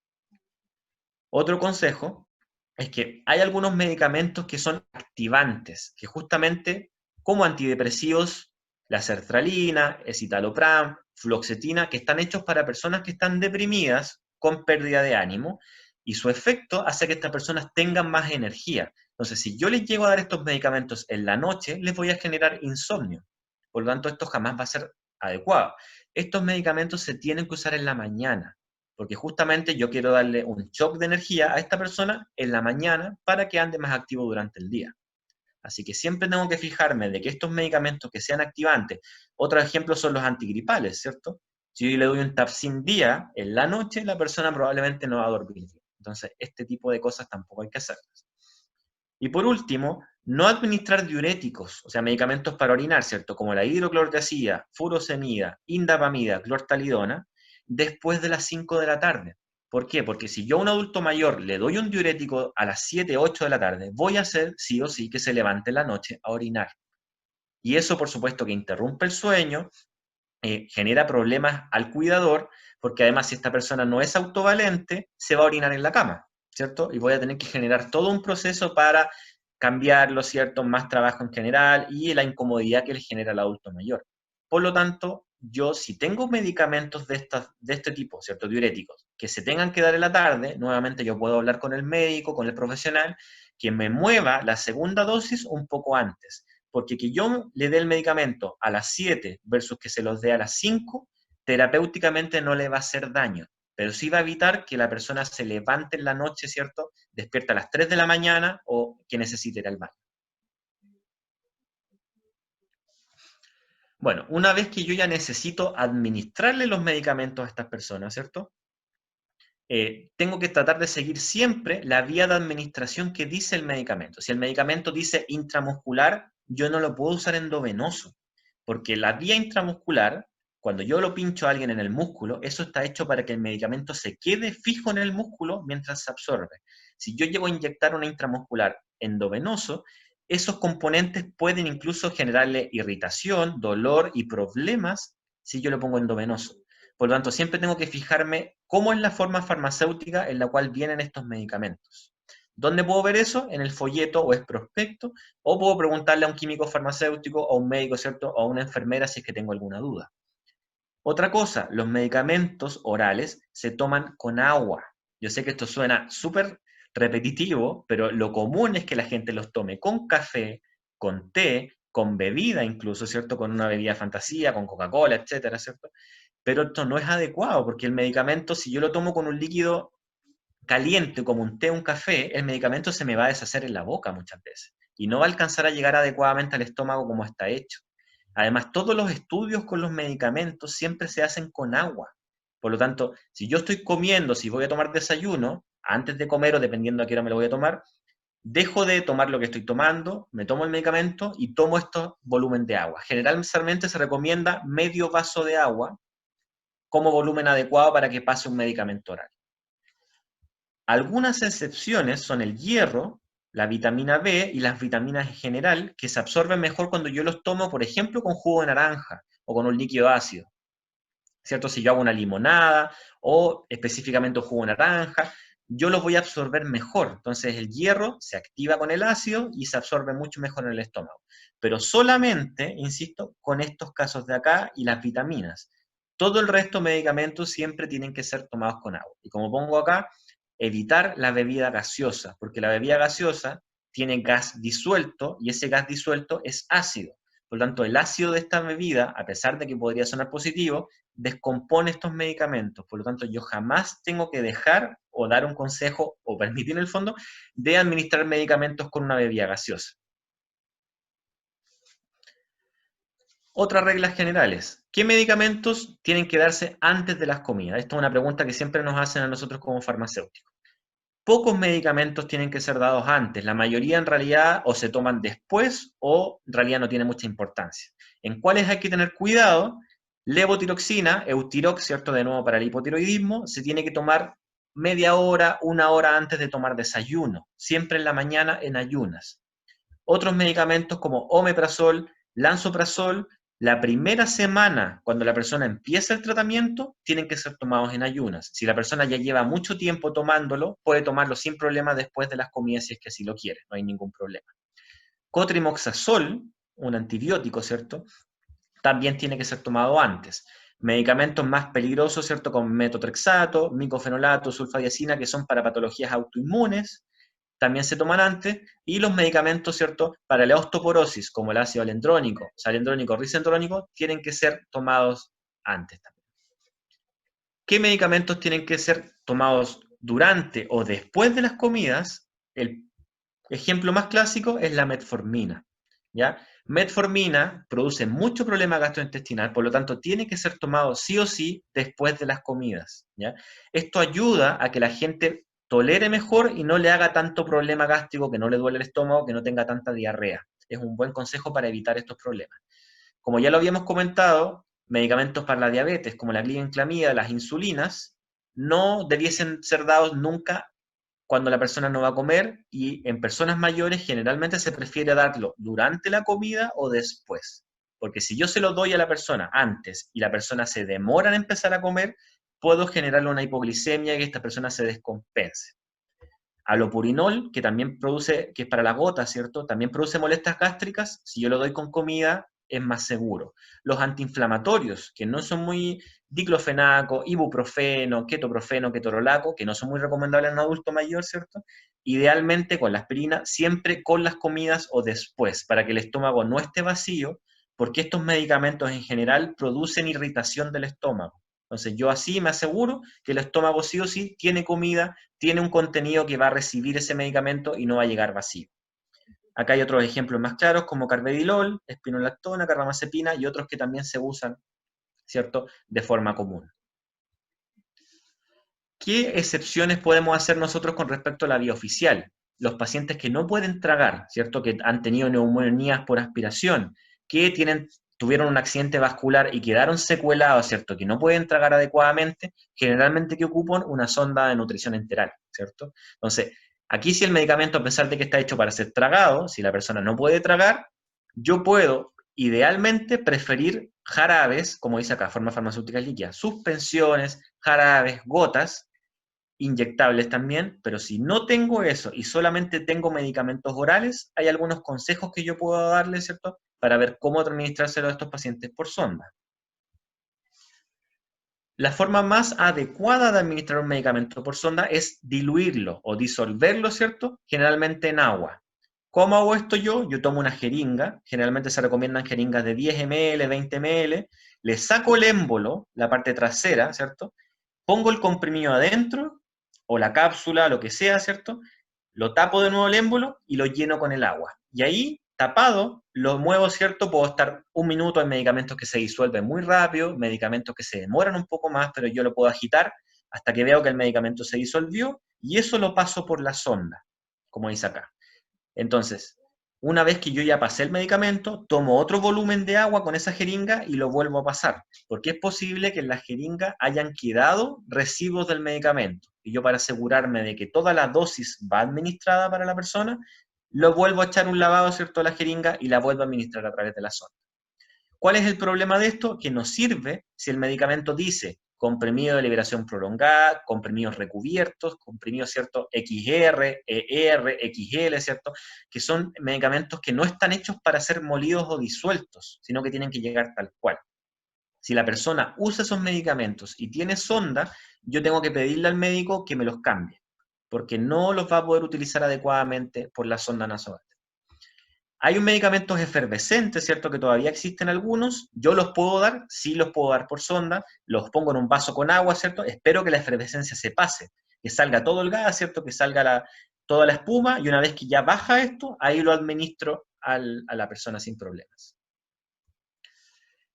Otro consejo es que hay algunos medicamentos que son activantes, que justamente como antidepresivos, la sertralina, escitalopram, fluoxetina, que están hechos para personas que están deprimidas con pérdida de ánimo, y su efecto hace que estas personas tengan más energía. Entonces, si yo les llego a dar estos medicamentos en la noche, les voy a generar insomnio. Por lo tanto, esto jamás va a ser adecuado. Estos medicamentos se tienen que usar en la mañana, porque justamente yo quiero darle un shock de energía a esta persona en la mañana para que ande más activo durante el día. Así que siempre tengo que fijarme de que estos medicamentos que sean activantes, otro ejemplo son los antigripales, ¿cierto? Si yo le doy un Tapsin día en la noche, la persona probablemente no va a dormir bien. Entonces, este tipo de cosas tampoco hay que hacerlas. Y por último, no administrar diuréticos, o sea, medicamentos para orinar, ¿cierto? Como la hidroclorotiazida, furosemida, indapamida, clortalidona, después de las 5 de la tarde. ¿Por qué? Porque si yo a un adulto mayor le doy un diurético a las 7, 8 de la tarde, voy a hacer sí o sí que se levante en la noche a orinar. Y eso, por supuesto, que interrumpe el sueño, genera problemas al cuidador, porque además si esta persona no es autovalente, se va a orinar en la cama, ¿cierto? Y voy a tener que generar todo un proceso para cambiarlo, ¿cierto? Más trabajo en general y la incomodidad que le genera al adulto mayor. Por lo tanto, yo si tengo medicamentos de este tipo, ¿cierto? Diuréticos, que se tengan que dar en la tarde, nuevamente yo puedo hablar con el médico, con el profesional, que me mueva la segunda dosis un poco antes, porque que yo le dé el medicamento a las 7 versus que se los dé a las 5, terapéuticamente no le va a hacer daño, pero sí va a evitar que la persona se levante en la noche, ¿cierto? Despierta a las 3 de la mañana o que necesite ir al baño. Bueno, una vez que yo ya necesito administrarle los medicamentos a estas personas, ¿cierto? Tengo que tratar de seguir siempre la vía de administración que dice el medicamento. Si el medicamento dice intramuscular, yo no lo puedo usar endovenoso, porque la vía intramuscular, cuando yo lo pincho a alguien en el músculo, eso está hecho para que el medicamento se quede fijo en el músculo mientras se absorbe. Si yo llego a inyectar una intramuscular endovenoso, esos componentes pueden incluso generarle irritación, dolor y problemas si yo lo pongo endovenoso. Por lo tanto, siempre tengo que fijarme cómo es la forma farmacéutica en la cual vienen estos medicamentos. ¿Dónde puedo ver eso? En el folleto o es prospecto, o puedo preguntarle a un químico farmacéutico o a un médico, ¿cierto? O a una enfermera si es que tengo alguna duda. Otra cosa, los medicamentos orales se toman con agua. Yo sé que esto suena súper repetitivo, pero lo común es que la gente los tome con café, con té, con bebida incluso, ¿cierto? Con una bebida fantasía, con Coca-Cola, etcétera, ¿cierto? Pero esto no es adecuado, porque el medicamento, si yo lo tomo con un líquido caliente como un té o un café, el medicamento se me va a deshacer en la boca muchas veces y no va a alcanzar a llegar adecuadamente al estómago como está hecho. Además, todos los estudios con los medicamentos siempre se hacen con agua. Por lo tanto, si yo estoy comiendo, si voy a tomar desayuno, antes de comer o dependiendo a qué hora me lo voy a tomar, dejo de tomar lo que estoy tomando, me tomo el medicamento y tomo este volumen de agua. Generalmente se recomienda medio vaso de agua como volumen adecuado para que pase un medicamento oral. Algunas excepciones son el hierro, la vitamina B y las vitaminas en general, que se absorben mejor cuando yo los tomo, por ejemplo, con jugo de naranja o con un líquido ácido. ¿Cierto? Si yo hago una limonada o específicamente un jugo de naranja, yo los voy a absorber mejor. Entonces el hierro se activa con el ácido y se absorbe mucho mejor en el estómago. Pero solamente, insisto, con estos casos de acá y las vitaminas. Todo el resto de medicamentos siempre tienen que ser tomados con agua. Y como pongo acá, evitar la bebida gaseosa, porque la bebida gaseosa tiene gas disuelto y ese gas disuelto es ácido. Por lo tanto, el ácido de esta bebida, a pesar de que podría sonar positivo, descompone estos medicamentos. Por lo tanto, yo jamás tengo que dejar o dar un consejo o permitir en el fondo de administrar medicamentos con una bebida gaseosa. Otras reglas generales. ¿Qué medicamentos tienen que darse antes de las comidas? Esta es una pregunta que siempre nos hacen a nosotros como farmacéuticos. Pocos medicamentos tienen que ser dados antes. La mayoría en realidad o se toman después o en realidad no tiene mucha importancia. ¿En cuáles hay que tener cuidado? Levotiroxina, Eutirox, ¿cierto? De nuevo para el hipotiroidismo, se tiene que tomar media hora, una hora antes de tomar desayuno, siempre en la mañana en ayunas. Otros medicamentos como omeprazol, lansoprazol, la primera semana, cuando la persona empieza el tratamiento, tienen que ser tomados en ayunas. Si la persona ya lleva mucho tiempo tomándolo, puede tomarlo sin problema después de las comidas si es que así lo quiere, no hay ningún problema. Cotrimoxazol, un antibiótico, ¿cierto? También tiene que ser tomado antes. Medicamentos más peligrosos, ¿cierto? Como metotrexato, micofenolato, sulfadiazina, que son para patologías autoinmunes, también se toman antes, y los medicamentos, ¿cierto?, para la osteoporosis, como el ácido alendrónico, salendrónico, risendrónico, tienen que ser tomados antes también. ¿Qué medicamentos tienen que ser tomados durante o después de las comidas? El ejemplo más clásico es la metformina, ¿ya? Metformina produce mucho problema gastrointestinal, por lo tanto tiene que ser tomado sí o sí después de las comidas, ¿ya? Esto ayuda a que la gente tolere mejor y no le haga tanto problema gástrico, que no le duele el estómago, que no tenga tanta diarrea. Es un buen consejo para evitar estos problemas. Como ya lo habíamos comentado, medicamentos para la diabetes, como la glibenclamida, las insulinas, no debiesen ser dados nunca cuando la persona no va a comer, y en personas mayores generalmente se prefiere darlo durante la comida o después. Porque si yo se lo doy a la persona antes y la persona se demora en empezar a comer, puedo generarle una hipoglicemia y que esta persona se descompense. Alopurinol, que también produce, que es para la gota, ¿cierto? También produce molestias gástricas. Si yo lo doy con comida, es más seguro. Los antiinflamatorios, que no son muy, diclofenaco, ibuprofeno, ketoprofeno, ketorolaco, que no son muy recomendables en un adulto mayor, ¿cierto? Idealmente con la aspirina, siempre con las comidas o después, para que el estómago no esté vacío, porque estos medicamentos en general producen irritación del estómago. Entonces yo así me aseguro que el estómago sí o sí tiene comida, tiene un contenido que va a recibir ese medicamento y no va a llegar vacío. Acá hay otros ejemplos más claros como carvedilol, espinolactona, carbamazepina y otros que también se usan, ¿cierto?, de forma común. ¿Qué excepciones podemos hacer nosotros con respecto a la vía oficial? Los pacientes que no pueden tragar, ¿cierto?, que han tenido neumonías por aspiración, que tuvieron un accidente vascular y quedaron secuelados, ¿cierto?, que no pueden tragar adecuadamente, generalmente que ocupan una sonda de nutrición enteral, ¿cierto? Entonces, aquí si el medicamento, a pesar de que está hecho para ser tragado, si la persona no puede tragar, yo puedo, idealmente, preferir jarabes, como dice acá, forma farmacéutica líquida, suspensiones, jarabes, gotas, inyectables también, pero si no tengo eso y solamente tengo medicamentos orales, hay algunos consejos que yo puedo darle, ¿cierto?, para ver cómo administrárselo a estos pacientes por sonda. La forma más adecuada de administrar un medicamento por sonda es diluirlo o disolverlo, ¿cierto? Generalmente en agua. ¿Cómo hago esto yo? Yo tomo una jeringa, generalmente se recomiendan jeringas de 10 ml, 20 ml, le saco el émbolo, la parte trasera, ¿cierto? Pongo el comprimido adentro, o la cápsula, lo que sea, ¿cierto? Lo tapo de nuevo el émbolo y lo lleno con el agua. Y ahí, tapado, lo muevo, ¿cierto? Puedo estar un minuto, en medicamentos que se disuelven muy rápido, medicamentos que se demoran un poco más, pero yo lo puedo agitar hasta que veo que el medicamento se disolvió y eso lo paso por la sonda, como dice acá. Entonces, una vez que yo ya pasé el medicamento, tomo otro volumen de agua con esa jeringa y lo vuelvo a pasar, porque es posible que en la jeringa hayan quedado residuos del medicamento. Y yo, para asegurarme de que toda la dosis va administrada para la persona, lo vuelvo a echar un lavado, ¿cierto?, a la jeringa y la vuelvo a administrar a través de la sonda. ¿Cuál es el problema de esto? Que nos sirve si el medicamento dice comprimido de liberación prolongada, comprimidos recubiertos, comprimidos, ¿cierto?, XR, ER, XL, ¿cierto?, que son medicamentos que no están hechos para ser molidos o disueltos, sino que tienen que llegar tal cual. Si la persona usa esos medicamentos y tiene sonda, yo tengo que pedirle al médico que me los cambie, porque no los va a poder utilizar adecuadamente por la sonda nasogástrica. Hay un medicamentos efervescentes, ¿cierto? Que todavía existen algunos. Yo los puedo dar, sí los puedo dar por sonda, los pongo en un vaso con agua, ¿cierto? Espero que la efervescencia se pase, que salga todo el gas, ¿cierto? Que salga toda la espuma, y una vez que ya baja esto, ahí lo administro a la persona sin problemas.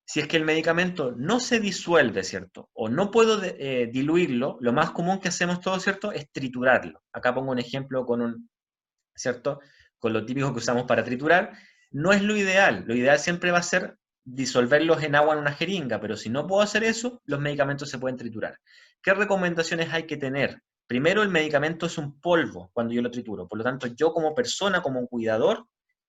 Si es que el medicamento no se disuelve, ¿cierto? O no puedo diluirlo, lo más común que hacemos todos, ¿cierto?, es triturarlo. Acá pongo un ejemplo ¿cierto?, con lo típico que usamos para triturar. No es lo ideal siempre va a ser disolverlos en agua en una jeringa, pero si no puedo hacer eso, los medicamentos se pueden triturar. ¿Qué recomendaciones hay que tener? Primero, el medicamento es un polvo cuando yo lo trituro, por lo tanto yo, como persona, como cuidador,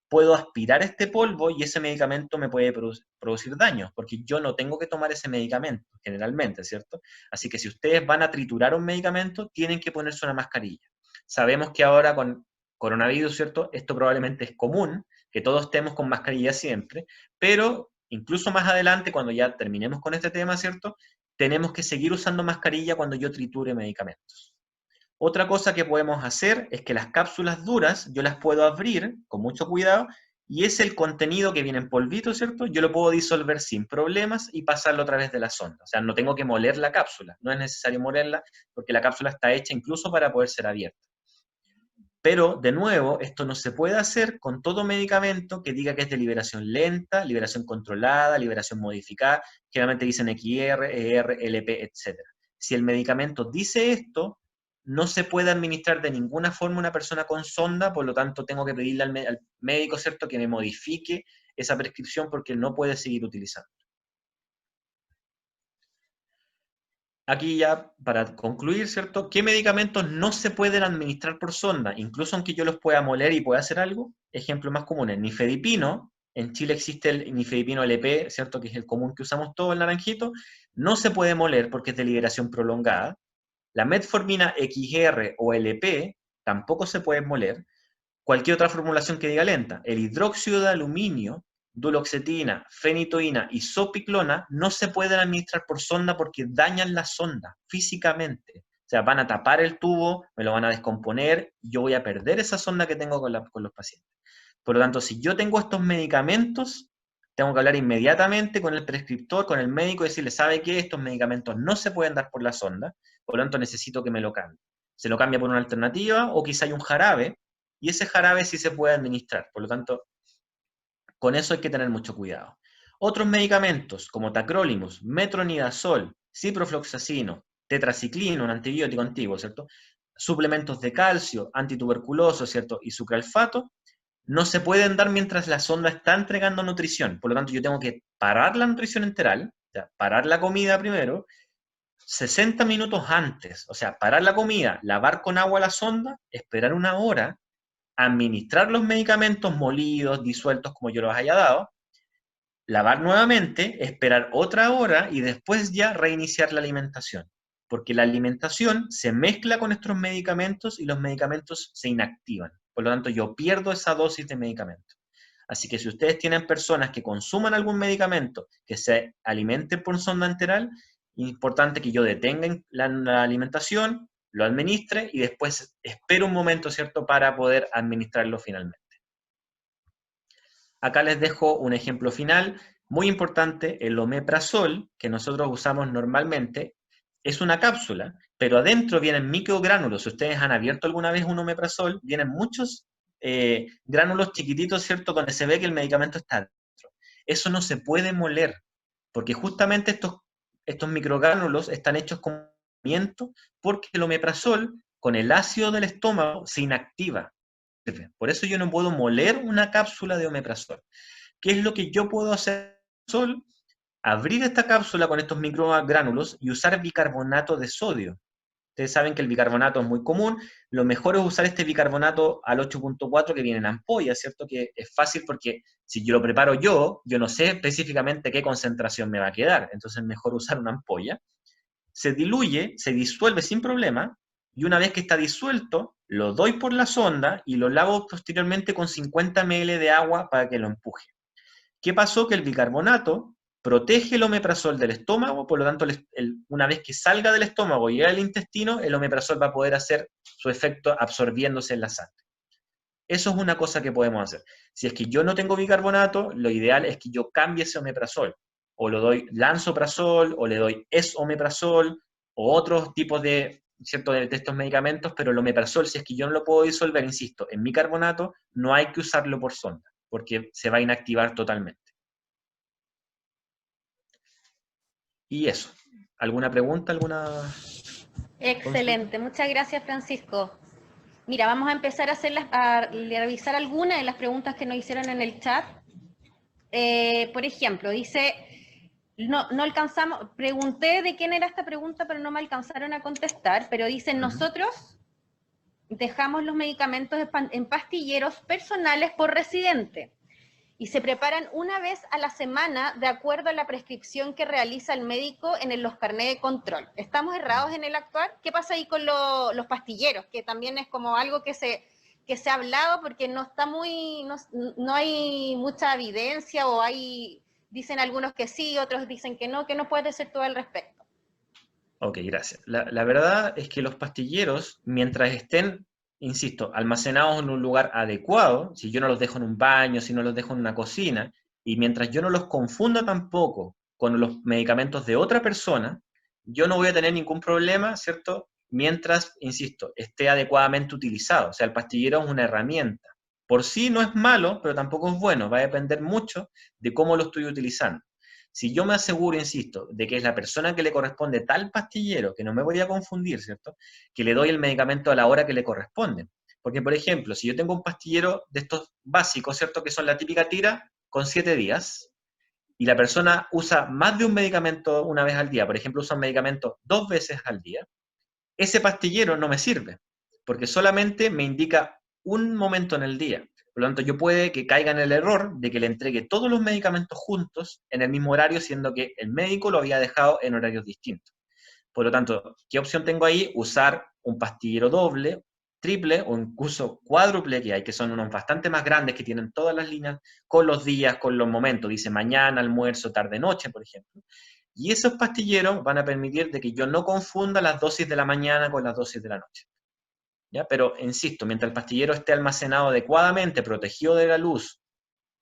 puedo aspirar este polvo y ese medicamento me puede producir daños, porque yo no tengo que tomar ese medicamento, generalmente, ¿cierto? Así que si ustedes van a triturar un medicamento, tienen que ponerse una mascarilla. Sabemos que ahora con coronavirus, ¿cierto?, esto probablemente es común, que todos estemos con mascarilla siempre, pero incluso más adelante, cuando ya terminemos con este tema, ¿cierto?, tenemos que seguir usando mascarilla cuando yo triture medicamentos. Otra cosa que podemos hacer es que las cápsulas duras yo las puedo abrir con mucho cuidado, y es el contenido que viene en polvito, ¿cierto? Yo lo puedo disolver sin problemas y pasarlo a través de la sonda. O sea, no tengo que moler la cápsula, no es necesario molerla, porque la cápsula está hecha incluso para poder ser abierta. Pero, de nuevo, esto no se puede hacer con todo medicamento que diga que es de liberación lenta, liberación controlada, liberación modificada. Generalmente dicen XR, ER, LP, etc. Si el medicamento dice esto, no se puede administrar de ninguna forma a una persona con sonda, por lo tanto tengo que pedirle al médico, ¿cierto?, que me modifique esa prescripción, porque no puede seguir utilizando. Aquí ya, para concluir, ¿cierto?, ¿qué medicamentos no se pueden administrar por sonda, incluso aunque yo los pueda moler y pueda hacer algo? Ejemplos más comunes: nifedipino. En Chile existe el nifedipino LP, ¿cierto?, que es el común que usamos todos, el naranjito. No se puede moler porque es de liberación prolongada. La metformina XR o LP tampoco se puede moler. Cualquier otra formulación que diga lenta. El hidróxido de aluminio, duloxetina, fenitoína y zopiclona no se pueden administrar por sonda porque dañan la sonda físicamente. O sea, van a tapar el tubo, me lo van a descomponer, y yo voy a perder esa sonda que tengo con los pacientes. Por lo tanto, si yo tengo estos medicamentos, tengo que hablar inmediatamente con el prescriptor, con el médico, y decirle: ¿sabe qué? Estos medicamentos no se pueden dar por la sonda, por lo tanto necesito que me lo cambie. Se lo cambia por una alternativa, o quizá hay un jarabe, y ese jarabe sí se puede administrar. Por lo tanto, con eso hay que tener mucho cuidado. Otros medicamentos, como tacrolimus, metronidazol, ciprofloxacino, tetraciclina, un antibiótico antiguo, ¿cierto?, suplementos de calcio, antituberculoso, ¿cierto?, y sucralfato, no se pueden dar mientras la sonda está entregando nutrición. Por lo tanto, yo tengo que parar la nutrición enteral, o sea, parar la comida primero, 60 minutos antes, o sea, parar la comida, lavar con agua la sonda, esperar una hora, administrar los medicamentos molidos, disueltos, como yo los haya dado, lavar nuevamente, esperar otra hora y después ya reiniciar la alimentación. Porque la alimentación se mezcla con nuestros medicamentos y los medicamentos se inactivan. Por lo tanto, yo pierdo esa dosis de medicamento. Así que si ustedes tienen personas que consuman algún medicamento que se alimente por sonda enteral, importante que yo detenga la alimentación, lo administre y después espero un momento, ¿cierto?, para poder administrarlo finalmente. Acá les dejo un ejemplo final, muy importante, el omeprazol, que nosotros usamos normalmente, es una cápsula, pero adentro vienen microgránulos. Si ustedes han abierto alguna vez un omeprazol, vienen muchos gránulos chiquititos, ¿cierto?, donde se ve que el medicamento está adentro. Eso no se puede moler, porque justamente estos microgránulos están hechos con movimiento, porque el omeprazol, con el ácido del estómago, se inactiva. Por eso yo no puedo moler una cápsula de omeprazol. ¿Qué es lo que yo puedo hacer? Abrir esta cápsula con estos microgránulos y usar bicarbonato de sodio. Ustedes saben que el bicarbonato es muy común. Lo mejor es usar este bicarbonato al 8.4 que viene en ampolla, ¿cierto? Que es fácil porque si yo lo preparo yo no sé específicamente qué concentración me va a quedar. Entonces es mejor usar una ampolla. Se diluye, se disuelve sin problema, y una vez que está disuelto, lo doy por la sonda y lo lavo posteriormente con 50 ml de agua para que lo empuje. ¿Qué pasó? Que el bicarbonato protege el omeprazol del estómago, por lo tanto, una vez que salga del estómago y llegue al intestino, el omeprazol va a poder hacer su efecto absorbiéndose en la sangre. Eso es una cosa que podemos hacer. Si es que yo no tengo bicarbonato, lo ideal es que yo cambie ese omeprazol. O lo doy lansoprazol, o le doy esomeprazol, o otros tipos ¿cierto?, de estos medicamentos, pero el omeprazol, si es que yo no lo puedo disolver, insisto, en bicarbonato, no hay que usarlo por sonda, porque se va a inactivar totalmente. Y eso. ¿Alguna pregunta? Excelente, muchas gracias, Francisco. Mira, vamos a empezar a revisar algunas de las preguntas que nos hicieron en el chat. Por ejemplo, dice, no alcanzamos, pregunté de quién era esta pregunta, pero no me alcanzaron a contestar, pero dicen, nosotros dejamos los medicamentos en pastilleros personales por residente y se preparan una vez a la semana de acuerdo a la prescripción que realiza el médico en los carnés de control. ¿Estamos errados en el actuar? ¿Qué pasa ahí con los pastilleros? Que también es como algo que se ha hablado porque no está no hay mucha evidencia, o dicen algunos que sí, otros dicen que no puede decir todo al respecto. Ok, gracias. La verdad es que los pastilleros, mientras estén, insisto, almacenados en un lugar adecuado, si yo no los dejo en un baño, si no los dejo en una cocina, y mientras yo no los confunda tampoco con los medicamentos de otra persona, yo no voy a tener ningún problema, ¿cierto? Mientras, insisto, esté adecuadamente utilizado. O sea, el pastillero es una herramienta. Por sí no es malo, pero tampoco es bueno. Va a depender mucho de cómo lo estoy utilizando. Si yo me aseguro, insisto, de que es la persona que le corresponde tal pastillero, que no me voy a confundir, ¿cierto?, que le doy el medicamento a la hora que le corresponde. Porque, por ejemplo, si yo tengo un pastillero de estos básicos, ¿cierto?, que son la típica tira con 7 días, y la persona usa más de un medicamento una vez al día, por ejemplo, usa un medicamento 2 veces al día, ese pastillero no me sirve, porque solamente me indica un momento en el día. Por lo tanto, yo puede que caiga en el error de que le entregue todos los medicamentos juntos en el mismo horario, siendo que el médico lo había dejado en horarios distintos. Por lo tanto, ¿qué opción tengo ahí? Usar un pastillero doble, triple o incluso cuádruple que hay, que son unos bastante más grandes, que tienen todas las líneas con los días, con los momentos. Dice mañana, almuerzo, tarde, noche, por ejemplo. Y esos pastilleros van a permitir de que yo no confunda las dosis de la mañana con las dosis de la noche. ¿Ya? Pero, insisto, mientras el pastillero esté almacenado adecuadamente, protegido de la luz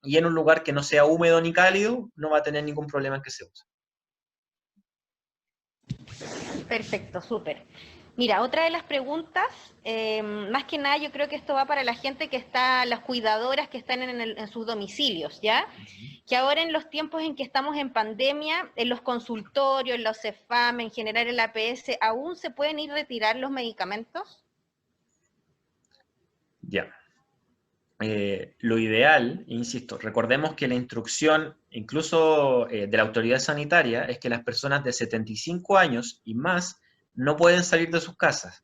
y en un lugar que no sea húmedo ni cálido, no va a tener ningún problema en que se use. Perfecto, súper. Mira, otra de las preguntas, más que nada yo creo que esto va para la gente que está, las cuidadoras que están en sus domicilios, ¿ya? Que ahora en los tiempos en que estamos en pandemia, en los consultorios, en los CEFAM, en general en la APS, ¿aún se pueden ir a retirar los medicamentos? Ya. Lo ideal, insisto, recordemos que la instrucción, incluso de la autoridad sanitaria, es que las personas de 75 años y más no pueden salir de sus casas.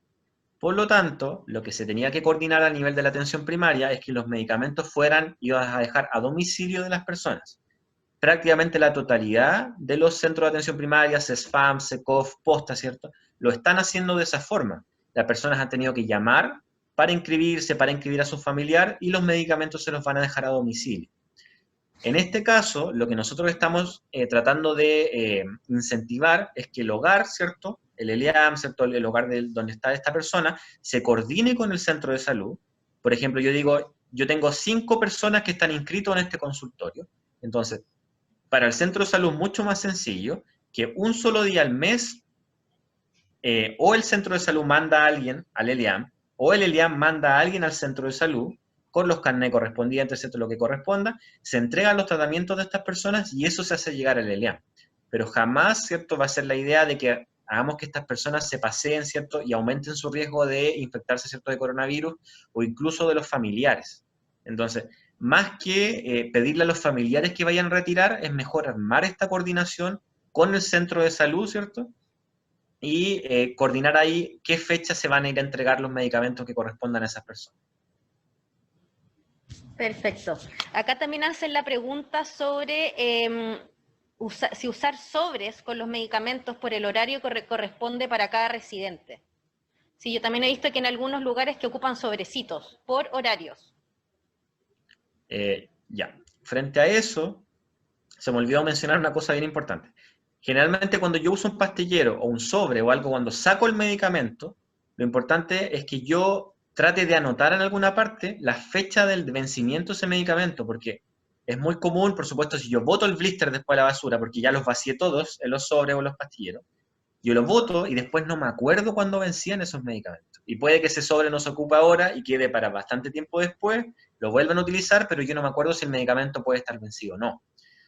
Por lo tanto, lo que se tenía que coordinar a nivel de la atención primaria es que los medicamentos fueran iban a dejar a domicilio de las personas. Prácticamente la totalidad de los centros de atención primaria, CESFAM, SECOF, Posta, ¿cierto?, lo están haciendo de esa forma. Las personas han tenido que llamar para inscribirse, para inscribir a su familiar, y los medicamentos se los van a dejar a domicilio. En este caso, lo que nosotros estamos tratando de incentivar es que el hogar, ¿cierto? El ELEAM, ¿cierto? El hogar donde está esta persona, se coordine con el centro de salud. Por ejemplo, yo digo, yo tengo 5 personas que están inscritas en este consultorio. Entonces, para el centro de salud es mucho más sencillo que un solo día al mes o el centro de salud manda a alguien al ELEAM, o el ELEAM manda a alguien al centro de salud con los carnets correspondientes, ¿cierto? Lo que corresponda, se entregan los tratamientos de estas personas y eso se hace llegar al ELEAM. Pero jamás, ¿cierto? Va a ser la idea de que hagamos que estas personas se paseen, ¿cierto? Y aumenten su riesgo de infectarse, ¿cierto? De coronavirus o incluso de los familiares. Entonces, más que pedirle a los familiares que vayan a retirar, es mejor armar esta coordinación con el centro de salud, ¿cierto? Y coordinar ahí qué fecha se van a ir a entregar los medicamentos que correspondan a esas personas. Perfecto. Acá también hacen la pregunta sobre si usar sobres con los medicamentos por el horario que corresponde para cada residente. Sí, yo también he visto que en algunos lugares que ocupan sobrecitos por horarios. Ya, frente a eso, se me olvidó mencionar una cosa bien importante. Generalmente cuando yo uso un pastillero o un sobre o algo, cuando saco el medicamento, lo importante es que yo trate de anotar en alguna parte la fecha del vencimiento de ese medicamento, porque es muy común, por supuesto, si yo boto el blister después a la basura, porque ya los vacié todos en los sobres o en los pastilleros, yo los boto y después no me acuerdo cuándo vencían esos medicamentos. Y puede que ese sobre no se ocupe ahora y quede para bastante tiempo después, lo vuelvan a utilizar, pero yo no me acuerdo si el medicamento puede estar vencido o no.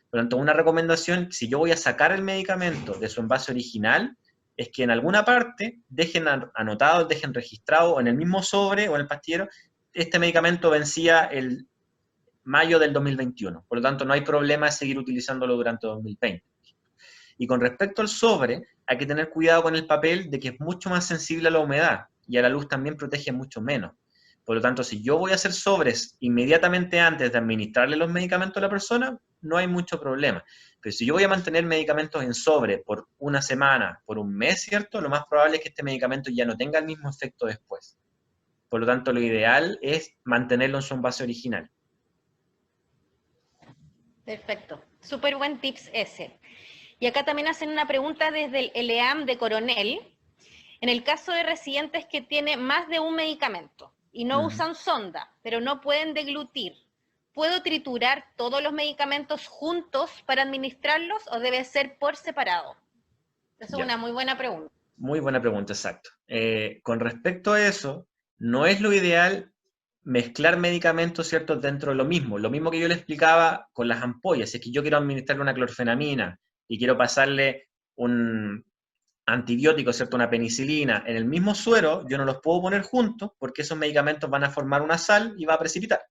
Por lo tanto, una recomendación, si yo voy a sacar el medicamento de su envase original, es que en alguna parte dejen anotado, dejen registrado en el mismo sobre o en el pastillero, este medicamento vencía el mayo del 2021. Por lo tanto, no hay problema de seguir utilizándolo durante 2020. Y con respecto al sobre, hay que tener cuidado con el papel de que es mucho más sensible a la humedad y a la luz también protege mucho menos. Por lo tanto, si yo voy a hacer sobres inmediatamente antes de administrarle los medicamentos a la persona, no hay mucho problema. Pero si yo voy a mantener medicamentos en sobre por una semana, por un mes, ¿cierto? Lo más probable es que este medicamento ya no tenga el mismo efecto después. Por lo tanto, lo ideal es mantenerlo en su envase original. Perfecto. Súper buen tips ese. Y acá también hacen una pregunta desde el ELEAM de Coronel. En el caso de residentes que tienen más de un medicamento y no usan sonda, pero no pueden deglutir, ¿puedo triturar todos los medicamentos juntos para administrarlos o debe ser por separado? Esa es una muy buena pregunta. Muy buena pregunta, exacto. Con respecto a eso, no es lo ideal mezclar medicamentos, ¿cierto?, dentro de lo mismo. Lo mismo que yo le explicaba con las ampollas. Si es que yo quiero administrarle una clorfenamina y quiero pasarle un antibiótico, ¿cierto?, una penicilina en el mismo suero, yo no los puedo poner juntos porque esos medicamentos van a formar una sal y va a precipitar.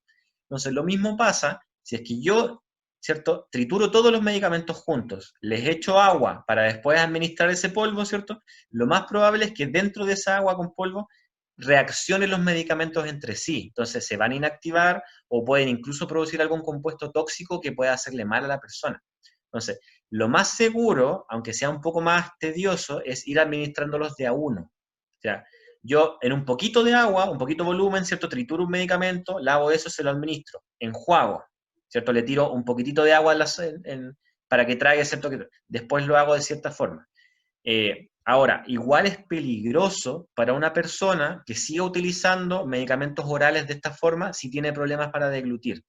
Entonces, lo mismo pasa si es que yo, ¿cierto?, trituro todos los medicamentos juntos, les echo agua para después administrar ese polvo, ¿cierto? Lo más probable es que dentro de esa agua con polvo reaccionen los medicamentos entre sí. Entonces, se van a inactivar o pueden incluso producir algún compuesto tóxico que pueda hacerle mal a la persona. Entonces, lo más seguro, aunque sea un poco más tedioso, es ir administrándolos de a uno. O sea, yo en un poquito de agua, un poquito de volumen, ¿cierto? Trituro un medicamento, lavo eso, se lo administro. Enjuago, ¿cierto? Le tiro un poquitito de agua para que traiga, ¿cierto? Después lo hago de cierta forma. Ahora, igual es peligroso para una persona que siga utilizando medicamentos orales de esta forma si tiene problemas para deglutir.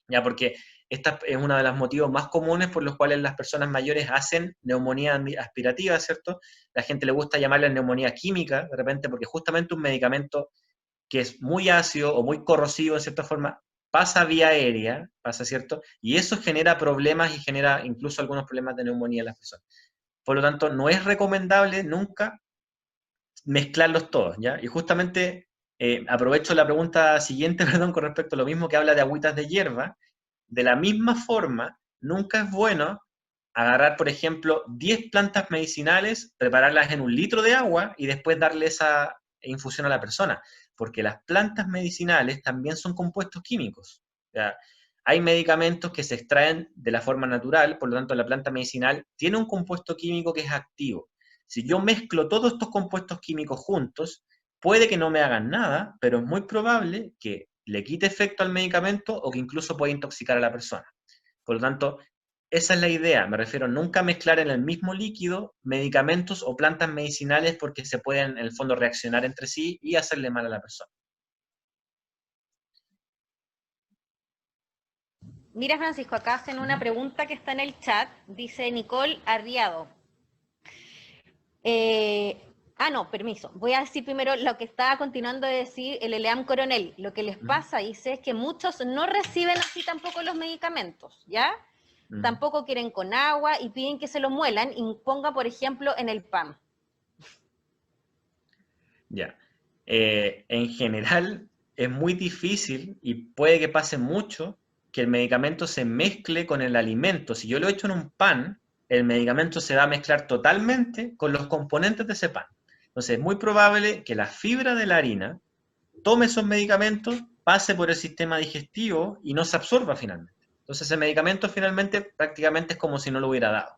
¿Ya? Porque esta es uno de los motivos más comunes por los cuales las personas mayores hacen neumonía aspirativa, ¿cierto? La gente le gusta llamarla neumonía química, de repente, porque justamente un medicamento que es muy ácido o muy corrosivo, en cierta forma, pasa vía aérea, pasa, ¿cierto? Y eso genera problemas y genera incluso algunos problemas de neumonía en las personas. Por lo tanto, no es recomendable nunca mezclarlos todos, ¿ya? Y justamente aprovecho la pregunta siguiente, perdón, con respecto a lo mismo que habla de agüitas de hierba. De la misma forma, nunca es bueno agarrar, por ejemplo, 10 plantas medicinales, prepararlas en un litro de agua y después darle esa infusión a la persona, porque las plantas medicinales también son compuestos químicos. O sea, hay medicamentos que se extraen de la forma natural, por lo tanto la planta medicinal tiene un compuesto químico que es activo. Si yo mezclo todos estos compuestos químicos juntos, puede que no me hagan nada, pero es muy probable que le quite efecto al medicamento o que incluso pueda intoxicar a la persona. Por lo tanto, esa es la idea, me refiero a nunca mezclar en el mismo líquido medicamentos o plantas medicinales porque se pueden, en el fondo, reaccionar entre sí y hacerle mal a la persona. Mira, Francisco, acá hacen una pregunta que está en el chat, dice Nicole Arriado. No, permiso. Voy a decir primero lo que estaba continuando de decir el Eleam Coronel. Lo que les pasa, dice, es que muchos no reciben así tampoco los medicamentos, ¿ya? Tampoco quieren con agua y piden que se lo muelan y ponga, por ejemplo, en el pan. Ya. En general, es muy difícil y puede que pase mucho que el medicamento se mezcle con el alimento. Si yo lo echo en un pan, el medicamento se va a mezclar totalmente con los componentes de ese pan. Entonces, es muy probable que la fibra de la harina tome esos medicamentos, pase por el sistema digestivo y no se absorba finalmente. Entonces, ese medicamento finalmente prácticamente es como si no lo hubiera dado.